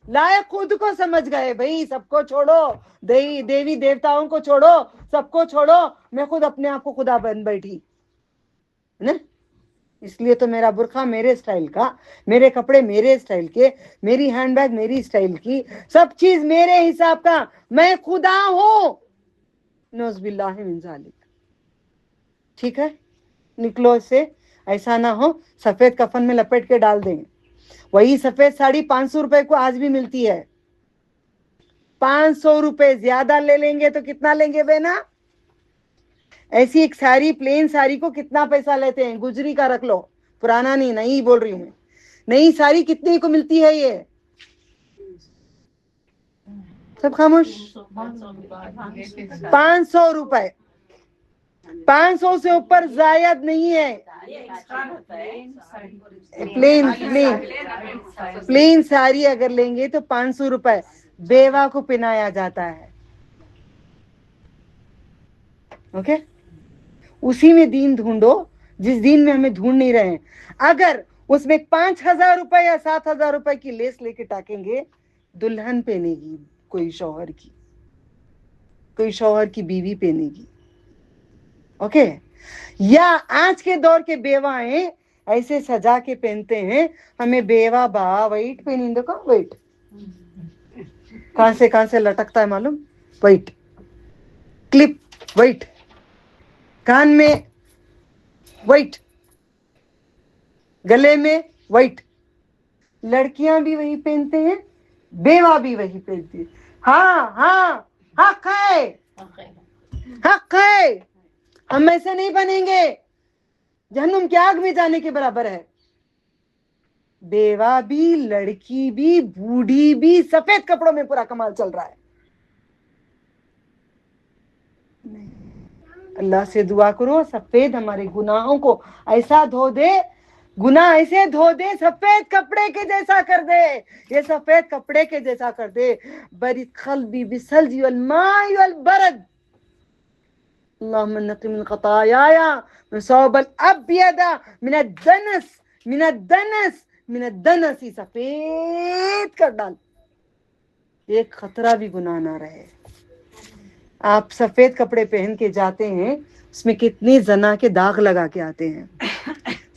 لائق خود کو سمجھ گئے. بھائی سب کو چھوڑو, دیوی دیوتاؤں کو چھوڑو, سب کو چھوڑو, میں خود اپنے آپ کو خدا بن بیٹھی نا. اس لیے تو میرا برقع میرے اسٹائل کا, میرے کپڑے میرے اسٹائل کے, میری ہینڈ بیگ میری اسٹائل کی, سب چیز میرے حساب کا, میں خدا ہوں. نعوذ باللہ من ذالک. ٹھیک ہے, نکلو اس سے. ایسا نہ ہو سفید کفن میں لپیٹ کے ڈال دیں. وہی سفید ساڑی 500 روپے کو آج بھی ملتی ہے. 500 روپے زیادہ لے لیں گے تو کتنا لیں گے بہنا؟ ایسی ایک ساری پلین ساری کو کتنا پیسہ لیتے ہیں؟ گجری کا رکھ لو, پرانا نہیں, نئی بول رہی ہوں میں. نئی ساری کتنے کو ملتی ہے؟ یہ سب خاموش. 500 روپے. 500 سے اوپر زائد نہیں ہے. پلین ساری اگر لیں گے تو 500 روپے. بیوہ کو پہنایا جاتا ہے. اوکے, اسی میں دین ڈھونڈو جس دین میں ہمیں ڈھونڈ نہیں رہے ہیں. اگر اس میں 5,000 روپے یا 7,000 روپے کی لیس لے کے ٹاکیں گے, دلہن پہنے گی کوئی شوہر کی, کوئی شوہر کی بیوی پہنے گی. اوکے, یا آج کے دور کے بیوائیں ایسے سجا کے پہنتے ہیں, ہمیں بیوہ با وائٹ پہنیں دیکھو, وائٹ کہاں سے لٹکتا ہے معلوم؟ وائٹ کلپ, وائٹ کان میں, وائٹ گلے میں, وائٹ. لڑکیاں بھی وہی پہنتے ہیں, بیوہ بھی وہی پہنتی ہے. ہاں ہاں, حق ہے, حق ہے. ہم ایسے نہیں بنیں گے, جہنم کی آگ میں جانے کے برابر ہے. بیوہ بھی, لڑکی بھی, بوڑھی بھی, سفید کپڑوں میں پورا کمال چل رہا ہے. اللہ سے دعا کرو سفید ہمارے گناہوں کو ایسا دھو دے, گناہ ایسے دھو دے, سفید کپڑے کے جیسا کر دے. یہ سفید کپڑے کے جیسا کر دے. بری قلبی بالثلج والماء والبرد. اللهم نقي من خطاياي ثوبا ابيض من الدنس, من الدنس, من الدنس. سفید کر ڈال, ایک خطرہ بھی گناہ نہ رہے. آپ سفید کپڑے پہن کے جاتے ہیں, اس میں کتنی زنا کے داغ لگا کے آتے ہیں.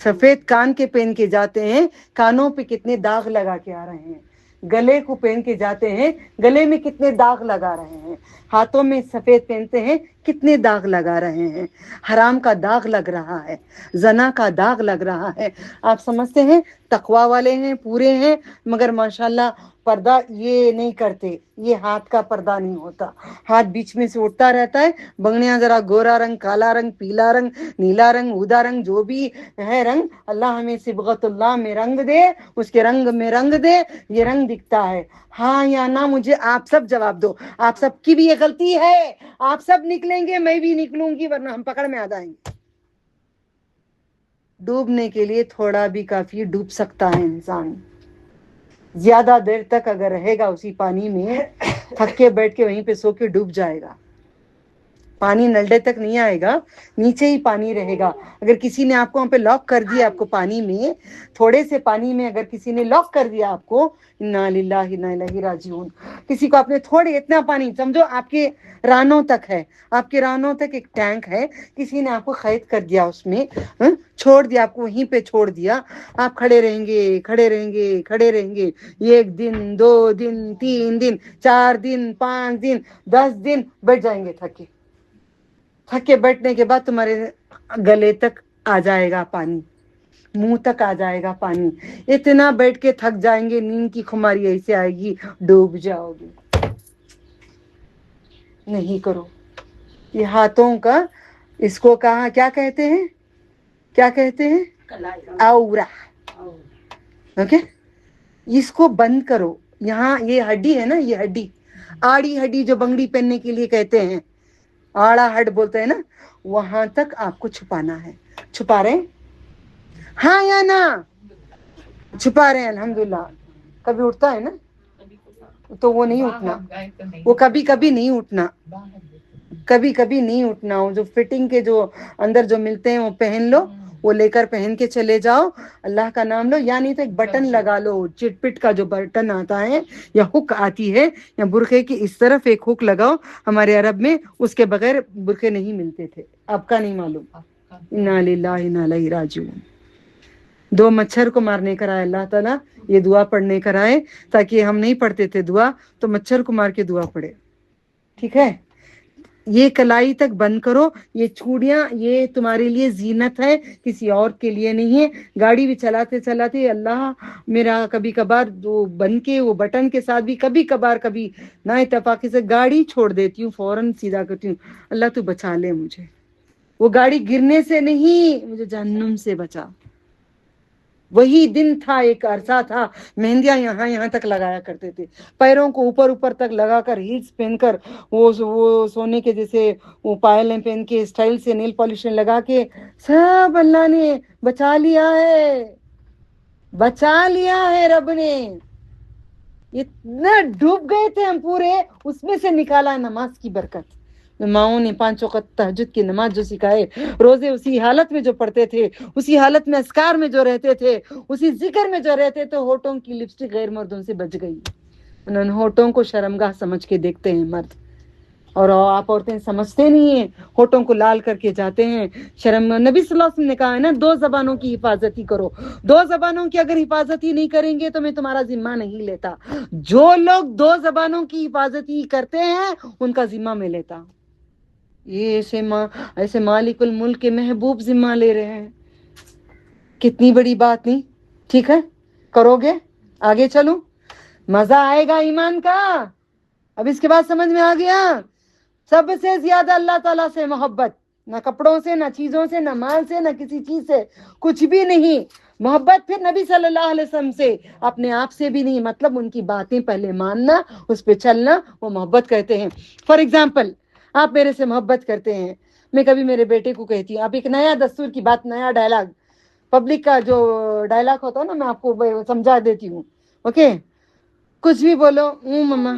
सफेद कान के पहन के जाते हैं, कानों पे कितने दाग लगा के आ रहे हैं। गले को पहन के जाते हैं, गले में कितने दाग लगा रहे हैं। हाथों में सफेद पहनते हैं, कितने दाग लगा रहे हैं। हराम का दाग लग रहा है, जना का दाग लग रहा है। आप समझते हैं तकवा वाले हैं, पूरे हैं, मगर माशाल्लाह पर्दा ये नहीं करते। ये हाथ का पर्दा नहीं होता, हाथ बीच में से उठता रहता है। बंगड़ियां जरा गोरा रंग, काला रंग, पीला रंग, नीला रंग, उदा रंग, जो भी है रंग, अल्लाह हमें सिबगतुल्लाह में रंग दे, उसके रंग में रंग दे। ये रंग दिखता है, हाँ या ना मुझे आप सब जवाब दो। आप सब की भी ये गलती है, आप सब निकलेंगे, मैं भी निकलूंगी, वरना हम पकड़ में आ जाएंगे। डूबने के लिए थोड़ा भी काफी, डूब सकता है इंसान। ज्यादा देर तक अगर रहेगा उसी पानी में, थक के बैठ के वहीं पे सो के डूब जाएगा। पानी नलडे तक नहीं आएगा, नीचे ही पानी रहेगा। अगर किसी ने आपको वहां पे लॉक कर दिया, आपको पानी में, थोड़े से पानी में अगर किसी ने लॉक कर दिया आपको, इन्ना लिल्लाहि इन्ना इलैहि राजिऊन। किसी को आपने थोड़े, इतना पानी समझो आपके रानों तक है, आपके रानों तक एक टैंक है, किसी ने आपको कैद कर दिया उसमें, छोड़ दिया, आपको वहीं पे छोड़ दिया। आप खड़े रहेंगे, खड़े रहेंगे, खड़े रहेंगे, 1 दिन, 2 दिन, 3 दिन, 4 दिन, 5 दिन, 10 दिन बैठ जाएंगे थके। थक के बैठने के बाद तुम्हारे गले तक आ जाएगा पानी, मुंह तक आ जाएगा पानी। इतना बैठ के थक जाएंगे, नींद की खुमारी ऐसे आएगी, डूब जाओगे। नहीं करो। ये हाथों का, इसको कहा क्या कहते हैं, क्या कहते हैं, औरा। ओके, इसको बंद करो। यहाँ ये हड्डी है ना, ये हड्डी, आड़ी हड्डी जो बंगड़ी पहनने के लिए कहते हैं, आड़ा हड बोलते हैं ना, वहां तक आपको छुपाना है। छुपा रहे हैं, हाँ या ना? छुपा रहे हैं, अल्हम्दुलिल्लाह। कभी उठता है ना तो वो नहीं उठना, वो कभी कभी नहीं उठना, कभी कभी नहीं उठना। वो जो फिटिंग के जो अंदर जो मिलते हैं वो पहन लो, वो लेकर पहन के चले जाओ, अल्लाह का नाम लो। या नहीं तो एक बटन लगा लो, चिटपिट का जो बटन आता है या हुक आती है, या बुरखे की इस तरफ एक हुक लगाओ। हमारे अरब में उसके बगैर बुरखे नहीं मिलते थे, आपका नहीं मालूम। इन्ना लिल्लाहि इन्ना इलैहि राजिऊन। 2 मच्छर को मारने कराए अल्लाह ताला, ये दुआ पढ़ने कराए, ताकि हम नहीं पढ़ते थे दुआ, तो मच्छर को मार के दुआ पढ़े। ठीक है, ये कलाई तक बंद करो। ये चूड़ियां ये तुम्हारे लिए जीनत है, किसी और के लिए नहीं है। गाड़ी भी चलाते चलाते अल्लाह मेरा, कभी कभार वो बंद के वो बटन के साथ भी कभी कभार, कभी ना इत्तेफाकी से गाड़ी छोड़ देती हूँ, फौरन सीधा करती हूँ, अल्लाह तू बचा ले मुझे, वो गाड़ी गिरने से नहीं, मुझे जहन्नुम से बचा। वही दिन था, एक अरसा था, मेहंदियां यहाँ तक लगाया करते थे, पैरों को ऊपर ऊपर तक लगाकर, हील्स पहनकर, वो सोने के जैसे वो पायलें पहन के, स्टाइल से नेल पॉलिश लगा के, सब अल्लाह ने बचा लिया है, बचा लिया है रब ने। इतना डूब गए थे हम पूरे, उसमें से निकाला नमाज की बरकत। माओ ने 5 वक्त तहज्जुद की नमाज जो सिखाए, रोजे उसी हालत में जो पढ़ते थे, उसी हालत में अस्कार में जो रहते थे, उसी जिक्र में जो रहते थे, होठों की लिपस्टिक गैर मर्दों से बच गई। उन्होंने होठों को शर्मगाह समझ के देखते हैं मर्द, और आप औरतें समझते नहीं है, होठों को लाल करके जाते हैं शर्म। नबी सल्लल्लाहु अलैहि वसल्लम ने कहा है ना, 2 जबानों की हिफाजत ही करो। 2 जबानों की अगर हिफाजत ही नहीं करेंगे तो मैं तुम्हारा जिम्मा नहीं लेता। जो लोग 2 जबानों की हिफाजत ही करते हैं उनका जिम्मा मैं लेता। ये ऐसे मालिकुल मुल्क के महबूब जिम्मा ले रहे हैं, कितनी बड़ी बात नहीं। ठीक है, करोगे, आगे चलो, मजा आएगा ईमान का। अब इसके बाद समझ में आ गया, सबसे ज्यादा अल्लाह ताला से मोहब्बत, ना कपड़ों से, ना चीजों से, ना माल से, ना किसी चीज से, कुछ भी नहीं। मोहब्बत फिर नबी सल्लल्लाहु अलैहि वसल्लम से, अपने आप से भी नहीं। मतलब उनकी बातें पहले मानना, उस पे चलना, वो मोहब्बत कहते हैं। फॉर एग्जाम्पल, आप मेरे से मोहब्बत करते हैं, मैं कभी मेरे बेटे को कहती हूँ, आप एक नया दस्तूर की बात, नया डायलॉग, पब्लिक का जो डायलॉग होता है ना, मैं आपको समझा देती हूँ। ओके, कुछ भी बोलो मम्मा,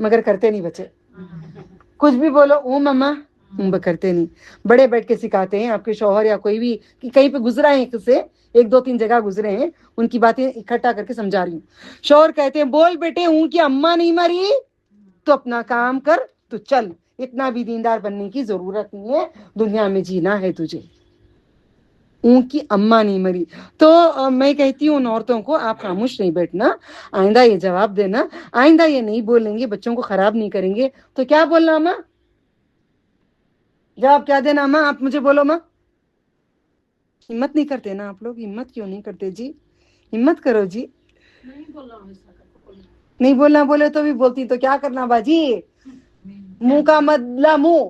मगर करते नहीं बच्चे। कुछ भी बोलो मम्मा, करते नहीं। बड़े बैठ के सिखाते हैं, आपके शौहर या कोई भी, कि कहीं पे गुजरा है, से 1-2-3 जगह गुजरे हैं, उनकी बातें इकट्ठा करके समझा रही हूँ। शौहर कहते हैं, बोल बेटे, की अम्मा नहीं मरी, तो अपना काम कर, तू चल, इतना भी दीनदार बनने की जरूरत नहीं है, दुनिया में जीना है तुझे। اون کی اماں نہیں مری. تو میں کہتی ہوں ان عورتوں کو آپ خاموش نہیں بیٹھنا, آئندہ یہ جواب دینا, آئندہ یہ نہیں بولیں گے, بچوں کو خراب نہیں کریں گے. تو کیا بولنا اماں, جواب کیا دینا اماں, آپ مجھے بولو ماں. ہمت نہیں کرتے نا آپ لوگ, ہمت کیوں نہیں کرتے جی, ہمت کرو جی. نہیں بولنا بولے تو بھی بولتی, تو کیا کرنا باجی, منہ کا بدلہ منہ,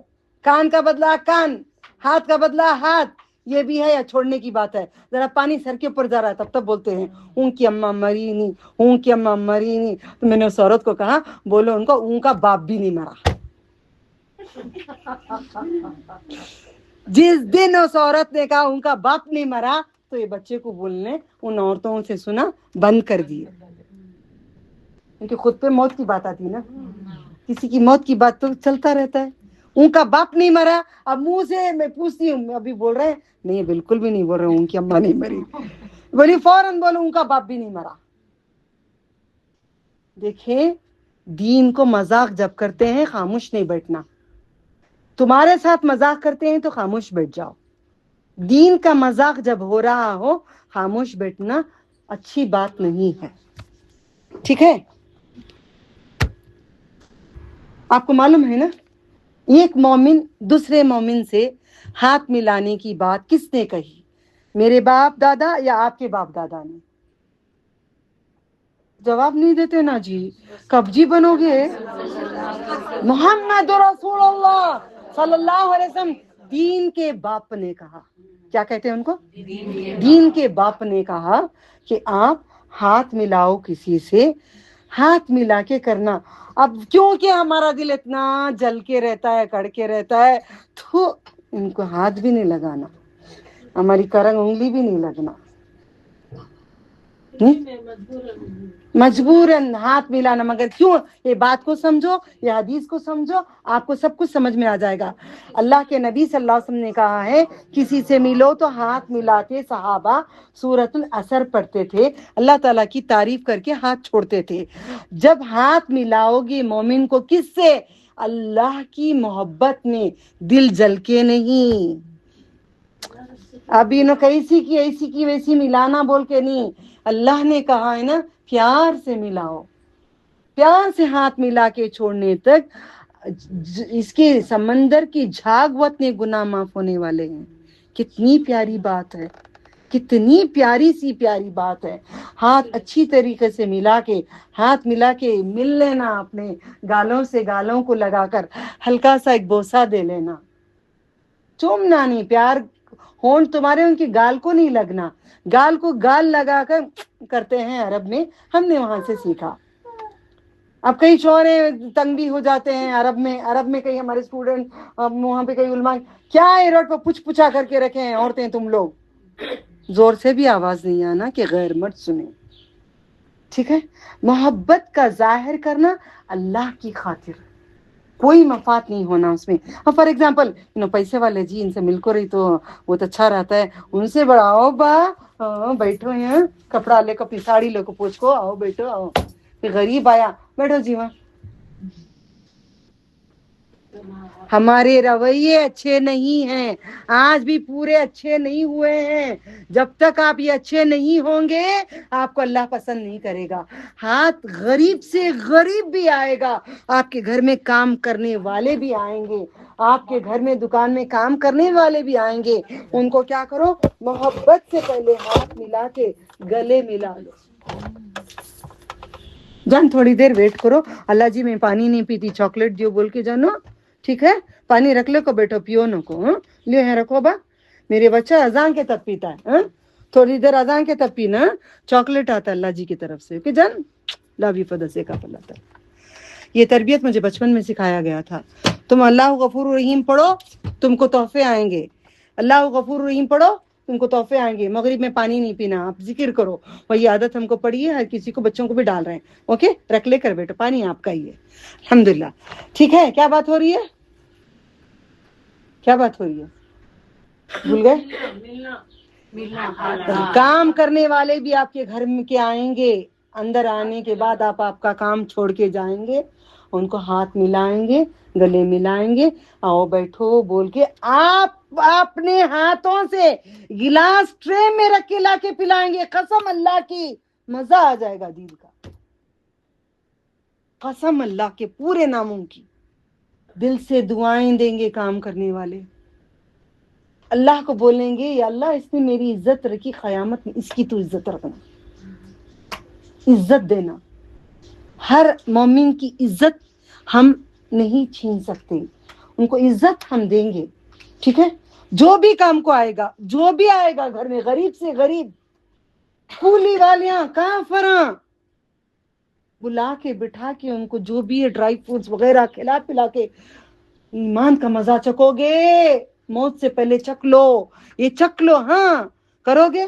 کان کا بدلہ کان, ہاتھ کا بدلہ ہاتھ. یہ بھی ہے یا چھوڑنے کی بات ہے, ذرا پانی سر کے اوپر جا رہا ہے تب بولتے ہیں اون کی اماں مری نہیں, اون کی اماں مری نہیں. تو میں نے اس عورت کو کہا بولو ان کو اون کا باپ بھی نہیں مرا. جس دن اس عورت نے کہا ان کا باپ نہیں مرا, تو یہ بچے کو بولنے ان عورتوں سے سنا بند کر دیے, کیونکہ خود پہ موت کی بات آتی ہے نا, کسی کی موت کی بات تو چلتا رہتا ہے. ان کا باپ نہیں مرا, اب منہ سے میں پوچھتی ہوں, ابھی بول رہے ہیں نہیں بالکل بھی نہیں بول رہے ان کی اماں نہیں مری, بولی فوراً بولو ان کا باپ بھی نہیں مرا. دیکھیں دین کو مذاق جب کرتے ہیں خاموش نہیں بیٹھنا, تمہارے ساتھ مذاق کرتے ہیں تو خاموش بیٹھ جاؤ. دین کا مذاق جب ہو رہا ہو خاموش بیٹھنا اچھی بات نہیں ہے, ٹھیک ہے. آپ کو معلوم ہے نا, ایک مومن دوسرے مومن سے ہاتھ ملانے کی بات کس نے کہی, میرے باپ دادا یا آپ کے باپ دادا نے؟ جواب نہیں دیتے نا جی, کب جی بنو گے. محمد رسول اللہ صلی اللہ علیہ وسلم دین کے باپ نے کہا, کیا کہتے ہیں ان کو, دین کے باپ نے کہا کہ آپ ہاتھ ملاؤ کسی سے, ہاتھ ملا کے کرنا. اب کیونکہ ہمارا دل اتنا جل کے رہتا ہے, کڑ کے رہتا ہے, تو ان کو ہاتھ بھی نہیں لگانا, ہماری کرنگ انگلی بھی نہیں لگنا, مجبوراً ہاتھ ملانا. مگر کیوں, یہ بات کو سمجھو, یہ حدیث کو سمجھو, آپ کو سب کچھ سمجھ میں آ جائے گا. اللہ کے نبی صلی اللہ علیہ وسلم نے کہا ہے کسی سے ملو تو ہاتھ ملا کے صحابہ سورۃ العصر پڑھتے تھے, اللہ تعالیٰ کی تعریف کر کے ہاتھ چھوڑتے تھے. جب ہاتھ ملاؤ گے مومن کو کس سے, اللہ کی محبت میں, دل جل کے نہیں. ابھی کیسی کی ایسی کی ویسی ملانا بول کے نہیں, اللہ نے کہا ہے نا پیار سے ملاؤ, پیار سے ہاتھ ملا کے چھوڑنے تک اس کے سمندر کی جھاگ وتنے گناہ معاف ہونے والے ہیں. کتنی پیاری بات ہے, کتنی پیاری سی پیاری بات ہے. ہاتھ اچھی طریقے سے ملا کے, ہاتھ ملا کے مل لینا, اپنے گالوں سے گالوں کو لگا کر ہلکا سا ایک بوسہ دے لینا, چومنا نہیں. پیار ہونٹ تمہارے ان کی گال کو نہیں لگنا, گال کو گال لگا کر کرتے ہیں عرب میں, ہم نے وہاں سے سیکھا. اب کئی شوہریں تنگ بھی ہو جاتے ہیں عرب میں کئی ہمارے اسٹوڈنٹ وہاں پہ کئی علماء, کیا ہے روڈ پہ پوچھ پوچھا کر کے رکھے ہیں عورتیں تم لوگ, زور سے بھی آواز نہیں آنا کہ غیر مرد سنیں, ٹھیک ہے. محبت کا ظاہر کرنا اللہ کی خاطر, کوئی مفاد نہیں ہونا اس میں. فار ایگزامپل پیسے والے جی, ان سے مل کو رہی تو بہت اچھا رہتا ہے, ان سے بڑھاؤ با بیٹھو ہیں, کپڑا لے کو ساڑی لے کو پوچھ کو آؤ بیٹھو آؤ, غریب آیا بیٹھو جی وہاں. ہمارے رویے اچھے نہیں ہیں, آج بھی پورے اچھے نہیں ہوئے ہیں. جب تک آپ یہ اچھے نہیں ہوں گے آپ کو اللہ پسند نہیں کرے گا. ہاتھ غریب سے غریب بھی آئے گا, آپ کے گھر میں کام کرنے والے بھی آئیں گے, آپ کے گھر میں دکان میں کام کرنے والے بھی آئیں گے. ان کو کیا کرو, محبت سے پہلے ہاتھ ملا کے گلے ملا لو. جان تھوڑی دیر ویٹ کرو, اللہ جی میں پانی نہیں پیتی, چاکلیٹ دیو بول کے جانو, ٹھیک ہے. پانی رکھ لے کو بیٹھو, پیو نو کو, لے ہے رکھو با, میرے بچہ اذان کے تب پیتا ہے, تھوڑی دیر اذان کے تب پینا. چاکلیٹ آتا ہے اللہ جی کی طرف سے, کہ جان لاوی فدسے کا پلاتا. یہ تربیت مجھے بچپن میں سکھایا گیا تھا. تم اللہ غفور رحیم پڑھو, تم کو تحفے آئیں گے. اللہ غفور رحیم پڑھو, تم کو تحفے آئیں گے. مغرب میں پانی نہیں پینا, آپ ذکر کرو. وہی عادت ہم کو پڑی ہے, ہر کسی کو, بچوں کو بھی ڈال رہے ہیں. اوکے, رکھ لے کر بیٹھو, پانی آپ کا ہی ہے الحمدللہ. ٹھیک ہے, کیا بات ہو رہی ہے, کیا بات ہو رہی ہے, بھول گئے. کام کرنے والے بھی آپ کے گھر میں کے آئیں گے, اندر آنے کے بعد آپ کا کام چھوڑ کے جائیں گے, उनको हाथ मिलाएंगे, गले मिलाएंगे, आओ बैठो बोल के आप अपने हाथों से गिलास ट्रे में रख के ला के पिलाएंगे, कसम अल्लाह की, मजा आ जाएगा दिल का, कसम अल्लाह के पूरे नामों की। दिल से दुआएं देंगे काम करने वाले, अल्लाह को बोलेंगे या अल्लाह इसने मेरी इज्जत रखी क़यामत में, इसकी तो इज्जत रखना, इज्जत देना। हर मोमिन की इज्जत हम नहीं छीन सकते, उनको इज्जत हम देंगे, ठीक है। जो भी काम को आएगा, जो भी आएगा घर में, गरीब से गरीब, कूली वालियां, काफरा, बुला के बिठा के उनको जो भी है ड्राई फ्रूट्स वगैरह खिला पिला के ईमान का मजा चखोगे, मौत से पहले चख लो, ये चख लो। हाँ करोगे,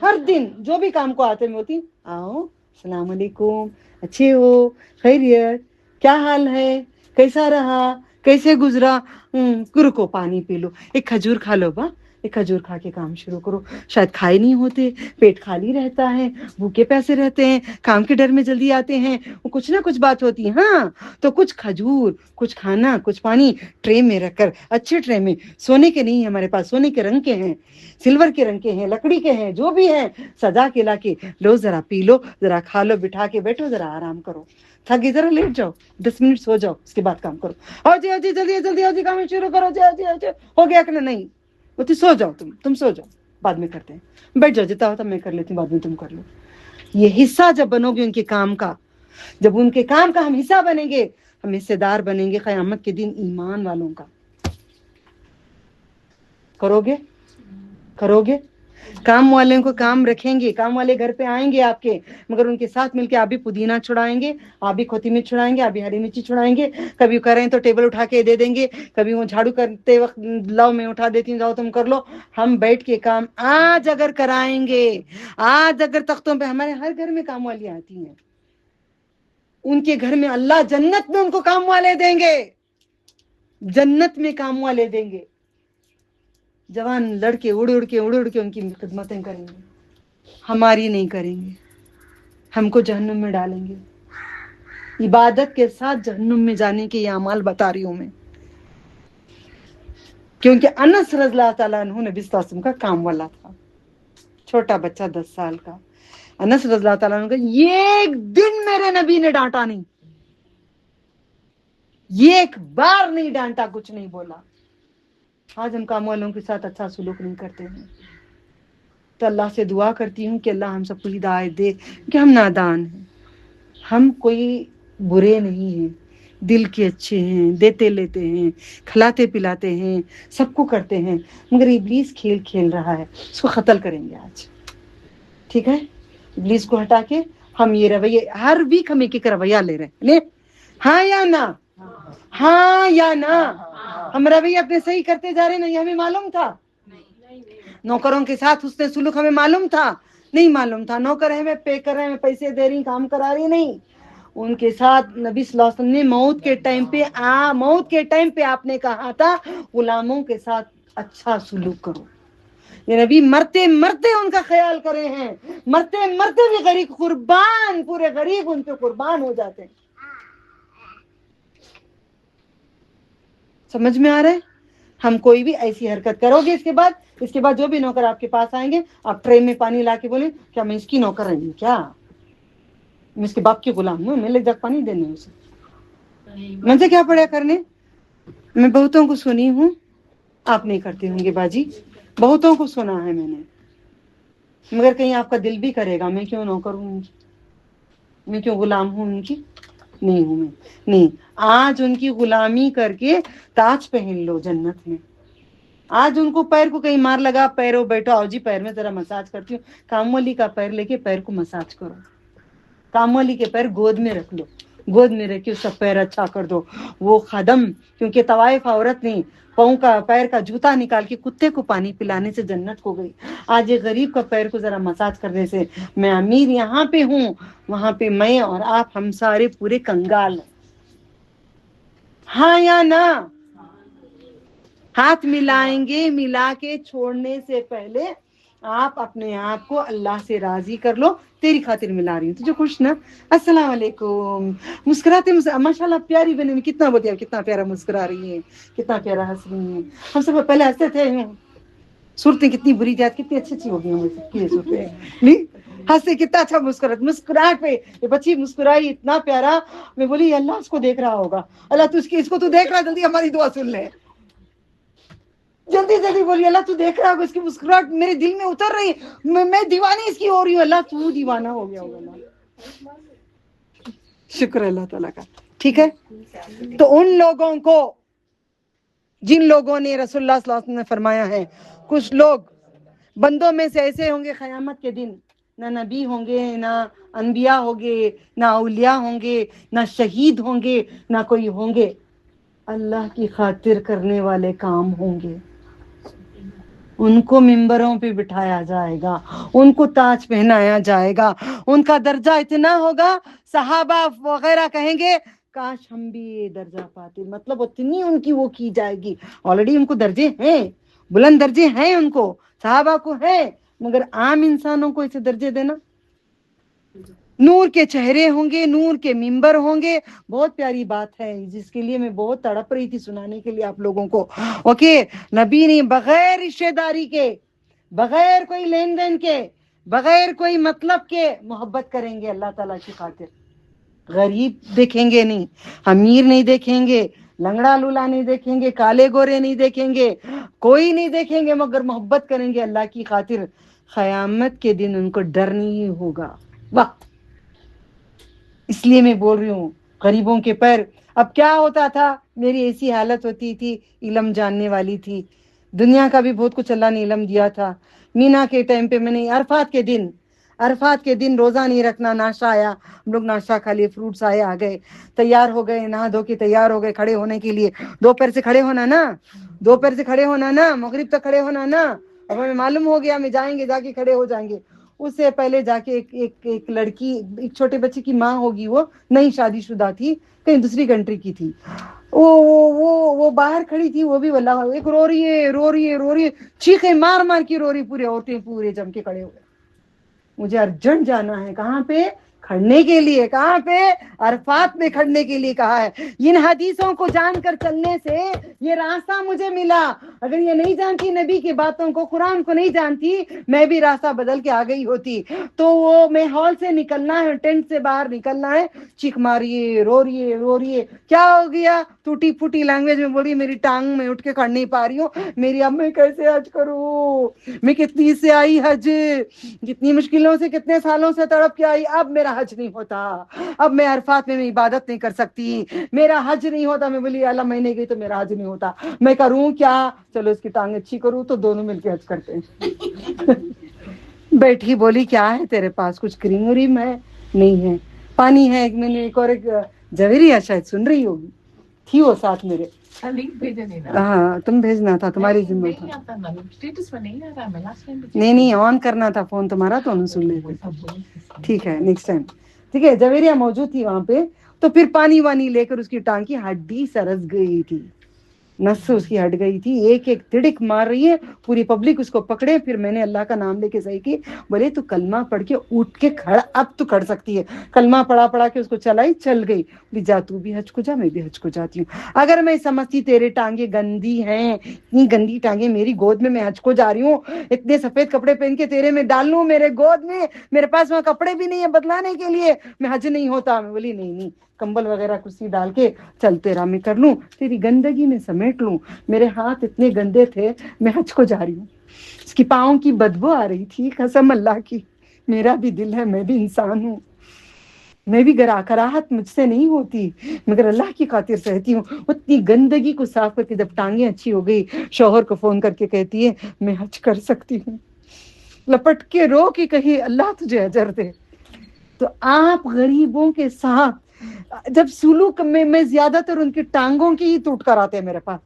हर दिन जो भी काम को आते में होती, आओ अस्सलाम वालेकुम, अच्छे हो, खैरियत, क्या हाल है, कैसा रहा, कैसे गुजरा, रुको पानी पी लो, एक खजूर खा लो बा, एक खजूर खा के काम शुरू करो। शायद खाए नहीं होते, पेट खाली रहता है, भूखे प्यासे रहते हैं, काम के डर में जल्दी आते हैं, वो कुछ ना कुछ बात होती है। हाँ तो कुछ खजूर, कुछ खाना, कुछ पानी ट्रे में रखकर, अच्छे ट्रे में, सोने के नहीं है हमारे पास, सोने के रंग के हैं, सिल्वर के रंग के हैं, लकड़ी के हैं, जो भी हैं सजा के ला के लो, जरा पी लो, जरा खा लो, बिठा के बैठो, जरा आराम करो, थक गई जरा लेट जाओ, 10 मिनट सो जाओ, उसके बाद काम करो। आओ जी जल्दी जल्दी आओ जी, काम शुरू करो जी, हो गया कि नहीं, वो सो जाओ, तुम सो जाओ, बाद में करते हैं, बैठ जाओ, जितना होता मैं कर लेती हूँ, बाद में तुम कर लो। ये हिस्सा जब बनोगे उनके काम का, जब उनके काम का हम हिस्सा बनेंगे, हम हिस्सेदार बनेंगे क़यामत के दिन ईमान वालों का। करोगे, करोगे, काम वाले को काम रखेंगे, काम वाले घर पे आएंगे आपके, मगर उनके साथ मिलके आप भी पुदीना छुड़ाएंगे, आप भी खोती मिर्च छुड़ाएंगे, आप भी हरी मिर्ची छुड़ाएंगे, कभी करें तो टेबल उठा के दे देंगे, कभी वो झाड़ू करते वक्त लाओ मैं उठा देती हूँ, जाओ तुम कर लो, हम बैठ के काम आज अगर कराएंगे, आज अगर तख्तों पे, हमारे हर घर में काम वाली आती हैं, उनके घर में अल्लाह जन्नत में उनको काम वाले देंगे, जन्नत में काम वाले देंगे। जवान लड़के उड़ उड़ के उनकी खिदमतें करेंगे, हमारी नहीं करेंगे, हमको जहन्नुम में डालेंगे। इबादत के साथ जहन्नुम में जाने के ये अमाल बता रही हूं मैं, क्योंकि अनस रज़ियल्लाहु ताला अन्हु नबी सल्लल्लाहु अलैहि वसल्लम का काम वाला था, छोटा बच्चा 10 साल का। अनस रज़ियल्लाहु ताला अन्हु का एक दिन मेरे नबी ने डांटा नहीं, एक बार नहीं डांटा, कुछ नहीं बोला। आज हम काम वालों के साथ अच्छा सुलूक नहीं करते हैं, तो अल्लाह से दुआ करती हूँ कि अल्लाह हम सबको हिदायत दे, कि हम नादान हैं, हम कोई बुरे नहीं हैं, दिल के अच्छे हैं, देते लेते हैं, खिलाते पिलाते हैं, सबको करते हैं, मगर इब्लीस खेल खेल रहा है, उसको क़त्ल करेंगे आज, ठीक है। इब्लीस को हटा के हम ये रवैये, हर वीक हम एक एक रवैया ले रहे हैं, हाँ या ना, हाँ या ना, हम रवैये अपने सही करते जा रहे हैं ना, ये हमें मालूम था। नौकरों के साथ उसने सुलूक हमें मालूम था, नहीं मालूम था, नौकर है, मैं पे कर रहे हैं, मैं पैसे दे रही, काम करा रही, नहीं, उनके साथ नबी सल्लल्लाहु अलैहि वसल्लम ने मौत के टाइम पे आपने कहा था गुलामों के साथ अच्छा सुलूक करो। ये नबी मरते मरते उनका ख्याल करे हैं, मरते मरते भी गरीब कुर्बान, पूरे गरीब उन पे कुर्बान हो जाते हैं। समझ में आ रहा है? हम कोई भी ऐसी हरकत करोगे, इसके बाद जो भी नौकर आपके पास आएंगे, आप ट्रे में पानी ला के बोले, क्या मैं इसकी नौकर रही, क्या मैं इसके बाप की गुलाम हूँ, मैं ले जाकर पानी देने उसे, मुझे क्या पड़ा करने। मैं बहुतों को सुनी हूँ, आप नहीं करते होंगे बाजी, बहुतों को सुना है मैंने, मगर कहीं आपका दिल भी करेगा मैं क्यों नौकर हूँ उनकी, मैं क्यों गुलाम हूँ उनकी, नहीं हूं मैं, नहीं। आज उनकी गुलामी करके ताज पहन लो जन्नत में। आज उनको पैर को कहीं मार लगा, पैरों बैठो, आओ जी पैर में जरा मसाज करती हूँ, कामवाली का पैर लेके पैर को मसाज करो, कामवाली के पैर गोद में रख लो, गोद में रख के उसका पैर अच्छा कर दो। वो खदम, क्योंकि तवाइफ औरत नहीं, पाँव का पैर का जूता निकाल के कुत्ते को पानी पिलाने से जन्नत को गई। आज ये गरीब का पैर को जरा मसाज करने से, मैं अमीर यहाँ पे हूँ, वहां पे मैं और आप हम सारे पूरे कंगाल हैं। हाँ या ना? हाथ मिलाएंगे, मिला के छोड़ने से पहले آپ اپنے آپ کو اللہ سے راضی کر لو, تیری خاطر ملا رہی ہوں تجھے خوش نا. السلام علیکم. مسکراتے ماشاء اللہ پیاری بنے, کتنا بتایا, کتنا پیارا مسکرا رہی ہے, کتنا پیارا ہنس رہی ہیں. ہم سب پہلے ہنستے تھے, صورتیں کتنی بری تھی, کتنی اچھی اچھی ہو گئی ہوں سب کی صورتیں نہیں, ہنستے کتنا اچھا مسکراہٹ پہ یہ بچی مسکرائی اتنا پیارا. میں بولی اللہ اس کو دیکھ رہا ہوگا, اللہ تو اس کو تو دیکھ رہا, جلدی ہماری دعا سن لے, جلدی جلدی بولی اللہ تو دیکھ رہا ہوگا, اس کی مسکراہٹ میرے دل میں اتر رہی ہے, میں دیوانی اس کی ہو رہی ہوں, اللہ تو دیوانہ ہو گیا ہوگا. شکر اللہ تعالیٰ کا. ٹھیک ہے, تو ان لوگوں کو جن لوگوں نے رسول اللہ صلی اللہ علیہ وسلم نے فرمایا ہے, کچھ لوگ بندوں میں سے ایسے ہوں گے قیامت کے دن, نہ نبی ہوں گے, نہ انبیاء ہوں گے, نہ اولیاء ہوں گے, نہ شہید ہوں گے, نہ کوئی ہوں گے, اللہ کی خاطر کرنے والے کام ہوں گے. ان کو ممبروں پہ بٹھایا جائے گا, ان کو تاج پہنایا جائے گا, ان کا درجہ اتنا ہوگا صحابہ وغیرہ کہیں گے کاش ہم بھی یہ درجہ پاتے. مطلب اتنی ان کی وہ کی جائے گی, آلریڈی ان کو درجے ہیں, بلند درجے ہیں ان کو, صحابہ کو ہیں, مگر عام انسانوں کو اسے درجے دینا. نور کے چہرے ہوں گے, نور کے ممبر ہوں گے. بہت پیاری بات ہے جس کے لیے میں بہت تڑپ رہی تھی سنانے کے لیے آپ لوگوں کو. اوکے, نبی نے بغیر رشتے داری کے, بغیر کوئی لین دین کے, بغیر کوئی مطلب کے محبت کریں گے اللہ تعالیٰ کی خاطر. غریب دیکھیں گے نہیں, امیر نہیں دیکھیں گے, لنگڑا لولا نہیں دیکھیں گے, کالے گورے نہیں دیکھیں گے, کوئی نہیں دیکھیں گے, مگر محبت کریں گے اللہ کی خاطر. قیامت کے دن ان کو ڈر نہیں ہوگا. واہ, اس لیے میں بول رہی ہوں غریبوں کے پر. اب کیا ہوتا تھا, میری ایسی حالت ہوتی تھی, علم جاننے والی تھی, دنیا کا بھی بہت کچھ اللہ نے علم دیا تھا. مینا کے ٹائم پہ میں نے عرفات کے دن روزہ نہیں رکھنا, ناشتہ آیا, ہم لوگ ناشتہ کھا لیے, فروٹس آئے, آ گئے, تیار ہو گئے, نہا دھو کے تیار ہو گئے کھڑے ہونے کے لیے. دوپہر سے کھڑے ہونا نا, مغرب تک کھڑے ہونا نا. اب ہمیں معلوم ہو گیا ہمیں جائیں گے, جا کے کھڑے ہو جائیں گے. اس سے پہلے جا کے ایک لڑکی, ایک چھوٹے بچے کی ماں ہوگی, وہ نئی شادی شدہ تھی, کہیں دوسری کنٹری کی تھی, وہ باہر کھڑی تھی, وہ بھی واللہ ایک رو رہی ہے, چیخیں مار مار کی رو رہی, پورے عورتیں پورے جم کے کھڑے ہوئے. مجھے ارجنٹ جانا ہے, کہاں پہ کھڑنے کے لیے, کہاں پہ عرفات میں کھڑنے کے لیے کہا ہے. ان حدیثوں کو جان کر چلنے سے یہ راستہ مجھے ملا. اگر یہ نہیں جانتی نبی کی باتوں کو, قرآن کو نہیں جانتی, میں بھی راستہ بدل کے آ گئی ہوتی. تو وہ میں ہال سے نکلنا ہے, ٹینٹ سے باہر نکلنا ہے, چیخ ماری رو رہی ہے, کیا ہو گیا, ٹوٹی پھوٹی لینگویج میں بولی میری ٹانگ میں اٹھ کے کھڑ نہیں پا رہی ہوں, میری اب میں کیسے حج کروں, میں کتنی سے آئی حج, کتنی مشکلوں سے, کتنے سالوں سے تڑپ کے آئی, اب میرا حج نہیں ہوتا, اب میں عرفات میں عبادت نہیں کر سکتی, میرا حج نہیں ہوتا. میں بولی اللہ میں نہیں گئی تو میرا حج نہیں ہوتا, میں کروں کیا, چلو اس کی ٹانگ اچھی کروں, تو دونوں مل کے حج کرتے ہیں. بیٹھی, بولی کیا ہے تیرے پاس, کچھ کریم وریم ہے, نہیں ہے, پانی ہے. میں نے ایک اور ایک جویریہ شاید سن رہی ہوگی, تھی وہ ساتھ میرے. ہاں تم بھیجنا تھا, تمہاری ذمہ تھا. نہیں آن کرنا تھا فون تمہارا, تو انہوں سن لیتے. ٹھیک ہے, نیکسٹ ٹائم. ٹھیک ہے, جویریہ موجود تھی وہاں پہ, تو پھر پانی وانی لے کر اس کی ٹانگ کی ہڈی سرس گئی تھی, نس اس کی ہٹ گئی تھی, ایک تڑک مار رہی ہے, پوری پبلک اس کو پکڑے. پھر میں نے اللہ کا نام لے کے صحیح کی, بولے تو کلمہ پڑھ کے اٹھ کے کھڑا, اب تو کھڑ سکتی ہے. کلمہ پڑھا کے اس کو چلائی, چل گئی. جا تو بھی حج کو جا, میں بھی حج کو جاتی ہوں. اگر میں سمجھتی تیرے ٹانگیں گندی ہیں, اتنی گندی ٹانگیں میری گود میں حج کو جا رہی ہوں, اتنے سفید کپڑے پہن کے تیرے میں ڈال لوں میرے گود میں, میرے پاس وہاں کپڑے بھی نہیں ہے بدلانے کے لیے, میں حج نہیں ہوتا. میں بولی نہیں, کمبل وغیرہ کرسی ڈال کے چل, تیرا میں کر لوں, تیری گندگی میں سمیٹ لوں. میرے ہاتھ اتنے گندے تھے, میں حج کو جا رہی ہوں. اس کی پاؤں کی بدبو آ رہی تھی, قسم اللہ کی, میرا بھی دل ہے, میں بھی انسان ہوں, میں بھی کراہت مجھ سے نہیں ہوتی, مگر اللہ کی خاطر سہتی ہوں. اتنی گندگی کو صاف کر کے جب ٹانگیں اچھی ہو گئی, شوہر کو فون کر کے کہتی ہے میں حج کر سکتی ہوں. لپٹ کے رو کے کہی اللہ تجھے اجر دے. تو آپ غریبوں کے ساتھ جب سلوک میں زیادہ تر ان کی ٹانگوں کی ہی ٹوٹ کر آتے ہیں میرے پاس.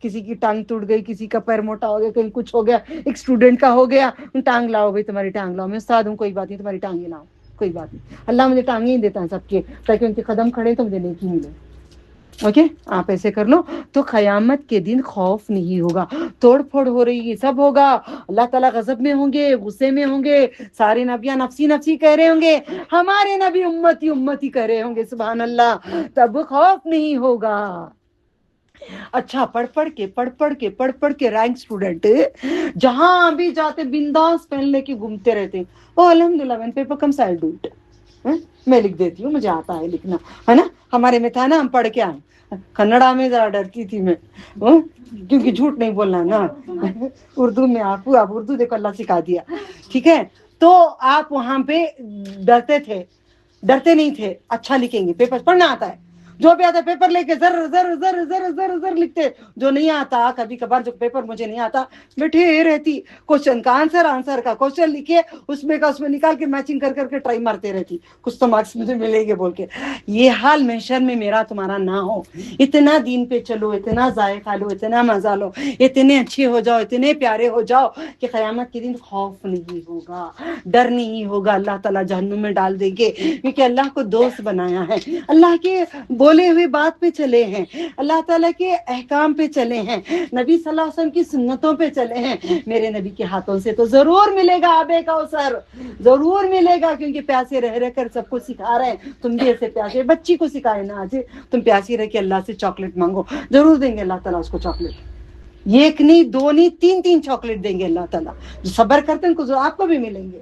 کسی کی ٹانگ ٹوٹ گئی, کسی کا پیر موٹا ہو گیا, کہیں کچھ ہو گیا, ایک اسٹوڈنٹ کا ہو گیا, ٹانگ لاؤ بھائی, تمہاری ٹانگ لاؤ. میں استاد ہوں, کوئی بات نہیں, تمہاری ٹانگیں لاؤ, کوئی بات نہیں. اللہ مجھے ٹانگیں ہی دیتا ہے سب کے, تاکہ ان کے قدم کھڑے تو مجھے نیکی ملے. ओके, आप ऐसे कर लो तो क़यामत के दिन खौफ नहीं होगा। तोड़ फोड़ हो रही है, सब होगा, अल्लाह ताला गजब में होंगे, गुस्से में होंगे, सारे नबियां नफसी नफसी कह रहे होंगे, हमारे नबी उम्मती उम्मती कह रहे होंगे, सुभान अल्लाह, तब खौफ नहीं होगा। अच्छा, पढ़ पढ़ के रैंक स्टूडेंट जहां भी जाते बिंदास पहन लेके घूमते रहते, ओ अल्हम्दुलिल्लाह when paper comes I do it, मैं लिख देती हूँ, मुझे आता है लिखना, है ना। हमारे में था ना, हम पढ़ के आए, कन्नड़ा में जरा डरती थी मैं, क्योंकि झूठ नहीं बोलना है ना। उर्दू में आप उर्दू देखो, अल्लाह सिखा दिया, ठीक है। तो आप वहां पे डरते नहीं थे, अच्छा लिखेंगे, पेपर पढ़ना आता है, जो भी आता है पेपर लेके जर जर जर जर जर जर लिखते, जो नहीं आता कभी कभार, जो पेपर मुझे नहीं आता, बैठे रहती, क्वेश्चन का आंसर का क्वेश्चन लिखे, उसमें निकाल के मैचिंग कर करके ट्राई मारते रहती, कुछ तो मार्क्स मुझे मिलेंगे बोल के। ये हाल महशर में मेरा तुम्हारा ना हो, इतना दीन पे चलो, इतना जायका लो, इतना मजा लो, इतने अच्छे हो जाओ, इतने प्यारे हो जाओ कि क़यामत के दिन खौफ नहीं होगा, डर नहीं होगा, अल्लाह ताला जहन्नुम में डाल देंगे, क्योंकि अल्लाह को दोस्त बनाया है, अल्लाह के बोले हुए बात पे चले हैं, अल्लाह ताला के अहकाम पे चले हैं, नबी सल्लल्लाहु अलैहि वसल्लम की सुन्नतों पे चले हैं, मेरे नबी के हाथों से तो जरूर मिलेगा आबे कौसर, जरूर मिलेगा, क्योंकि प्यासे रह रह कर सबको सिखा रहे हैं, तुम भी ऐसे प्यासे, बच्ची को सिखाए ना, आज तुम प्यासी रह के अल्लाह से चॉकलेट मांगो, जरूर देंगे अल्लाह ताला उसको चॉकलेट, एक नहीं, दो नहीं, तीन चॉकलेट देंगे अल्लाह ताला, जो सब्र करते हैं उनको आपको भी मिलेंगे,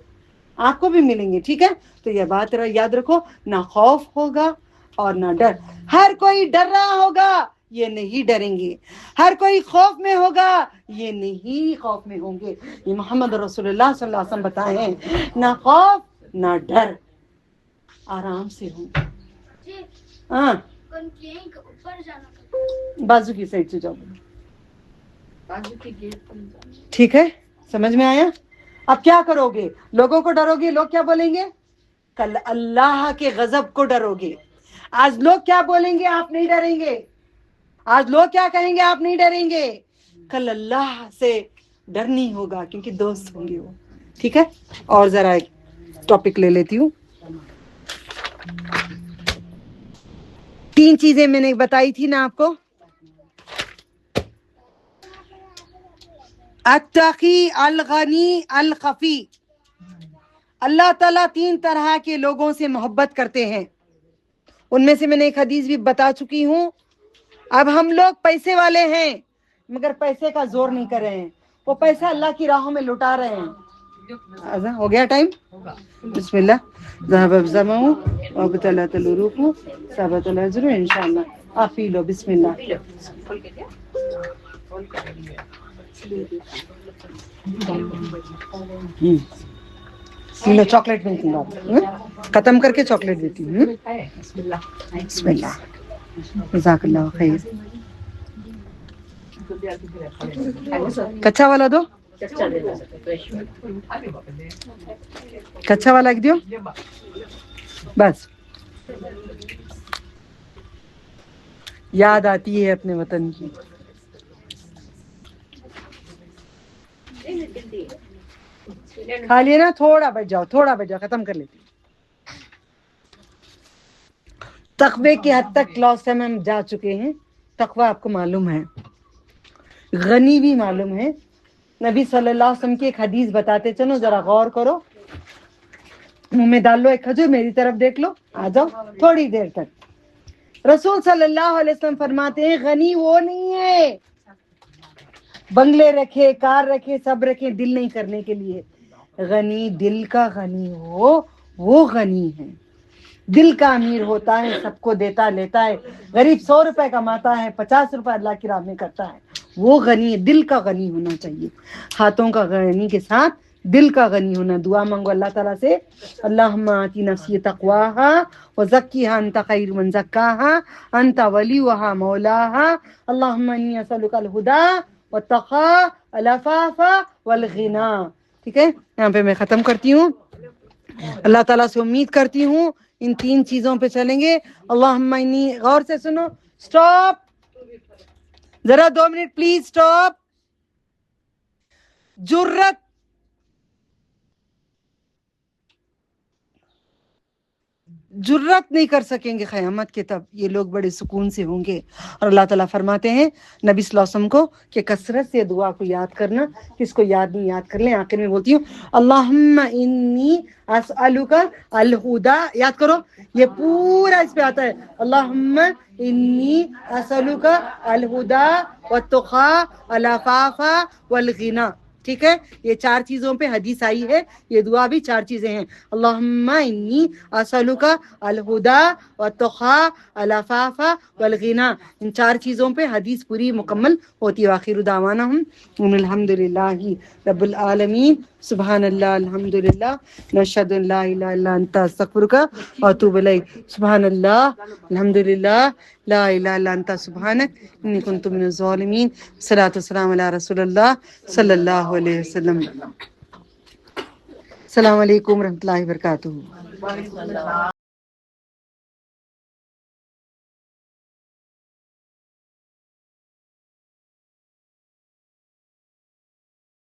आपको भी मिलेंगे, ठीक है। तो ये बात याद रखो, ना खौफ होगा और ना डर। हर कोई डर रहा होगा, ये नहीं डरेंगे, हर कोई खौफ में होगा, ये नहीं खौफ में होंगे। ये मोहम्मद रसूलुल्लाह सल्लल्लाहु अलैहि वसल्लम बताए हैं, ना खौफ ना डर, आराम से होंगे। हाँ, बाजू की साइड से जाओ, बाजू की गेट, ठीक है, समझ में आया। अब क्या करोगे, लोगों को डरोगे, लोग क्या बोलेंगे, कल अल्लाह के गजब को डरोगे। आज लोग क्या बोलेंगे, आप नहीं डरेंगे, आज लोग क्या कहेंगे, आप नहीं डरेंगे, कल अल्लाह से डर नहीं होगा, क्योंकि दोस्त होंगे वो, ठीक है। और जरा एक टॉपिक ले लेती हूँ, 3 चीजें मैंने बताई थी ना आपको, अत्तकी, अल गनी, अल खफी। अल्लाह ताला 3 तरह के लोगों से मोहब्बत करते हैं, उनमें से मैंने एक हदीस भी बता चुकी हूँ। अब हम लोग पैसे वाले हैं, मगर पैसे का जोर नहीं कर रहे हैं, वो पैसा अल्लाह की राहों में लुटा रहे हैं। अज़ा हो गया टाइम, बिस्मिल्लाह, ज़हब ज़माऊ अब तलतल रूहु सबतल अजरु, इंशाअल्लाह आप पी लो, बिस्मिल्लाह। लो चॉकलेट मिलती है, खत्म करके चॉकलेट देती हूँ। बिस्मिल्लाह, जज़ाकल्लाह खैर। कच्चा वाला दो, कच्चा वाला दियो, बस याद आती है अपने वतन की। खा लिए ना, थोड़ा बच जाओ, खत्म कर लेती। तकवे की हद तक क्लास में हम जा चुके हैं, तकवा आपको मालूम है, गनी भी मालूम है। नबी सल्लल्लाहु अलैहि वसल्लम की एक हदीस बताते, चलो जरा गौर करो, मुंह में डाल लो एक खजूर, मेरी तरफ देख लो, आ जाओ थोड़ी देर तक। रसूल सल्लल्लाहु अलैहि वसल्लम फरमाते हैं, गनी वो नहीं है बंगले रखे, कार रखे, सब रखे दिल नहीं करने के लिए, गनी दिल का गनी हो, वो गनी है। दिल का अमीर होता है, सबको देता लेता है, गरीब 100 रुपए कमाता है, 50 रुपए अल्लाह की राह में करता है, वो गनी है। दिल का गनी होना चाहिए, हाथों का गनी के साथ दिल का गनी होना। दुआ मांगो अल्लाह ताला से, अल्लाहुम्मा आती नफ्सी तक़वाहा व ज़क्किहा अंत खैरु मन ज़क्काहा अंत वलियुहा मौलाहा अल्लाहुम्मा इन्नी असअलुका अल हुदा व तक़ा अल अफ़ाफ़ा वल गिना। ठीक है, यहाँ पे मैं खत्म करती हूँ। अल्लाह ताला से उम्मीद करती हूँ इन 3 चीजों पे चलेंगे। अल्लाहुम्मा इन्नी, गौर से सुनो, स्टॉप, जरा 2 मिनट प्लीज, स्टॉप। जुर्रत, جرت نہیں کر سکیں گے قیامت کے تب، یہ لوگ بڑے سکون سے ہوں گے۔ اور اللہ تعالیٰ فرماتے ہیں نبی صلی اللہ علیہ وسلم کو کہ کثرت سے دعا کو یاد کرنا، کس کو یاد نہیں یاد کر لیں۔ آخر میں بولتی ہوں اللہم انی اسألک الہدا، یاد کرو، یہ پورا اس پہ آتا ہے اللہم انی اسألک الہدا والتقی والعفاف والغنی، ٹھیک ہے؟ یہ 4 چیزوں پہ حدیث آئی ہے، یہ دعا بھی 4 چیزیں ہیں، اللہم انی اسألک الہدا والتقی والعفاف والغنی، ان 4 چیزوں پہ حدیث پوری مکمل ہوتی ہے۔ وآخر دعوانہم ان الحمد للہ رب العالمین، سبحان اللہ، الحمد للہ، نشہد ان لا الہ الا انت استغفرک واتوب الیک، سبحان اللہ، الحمد للہ، لا الہ الا انت سبحانک انی کنت من الظالمین، صلاۃ والسلام علی رسول اللہ صلی اللہ علیہ وسلم۔ السلام علیکم ورحمۃ اللہ وبرکاتہ۔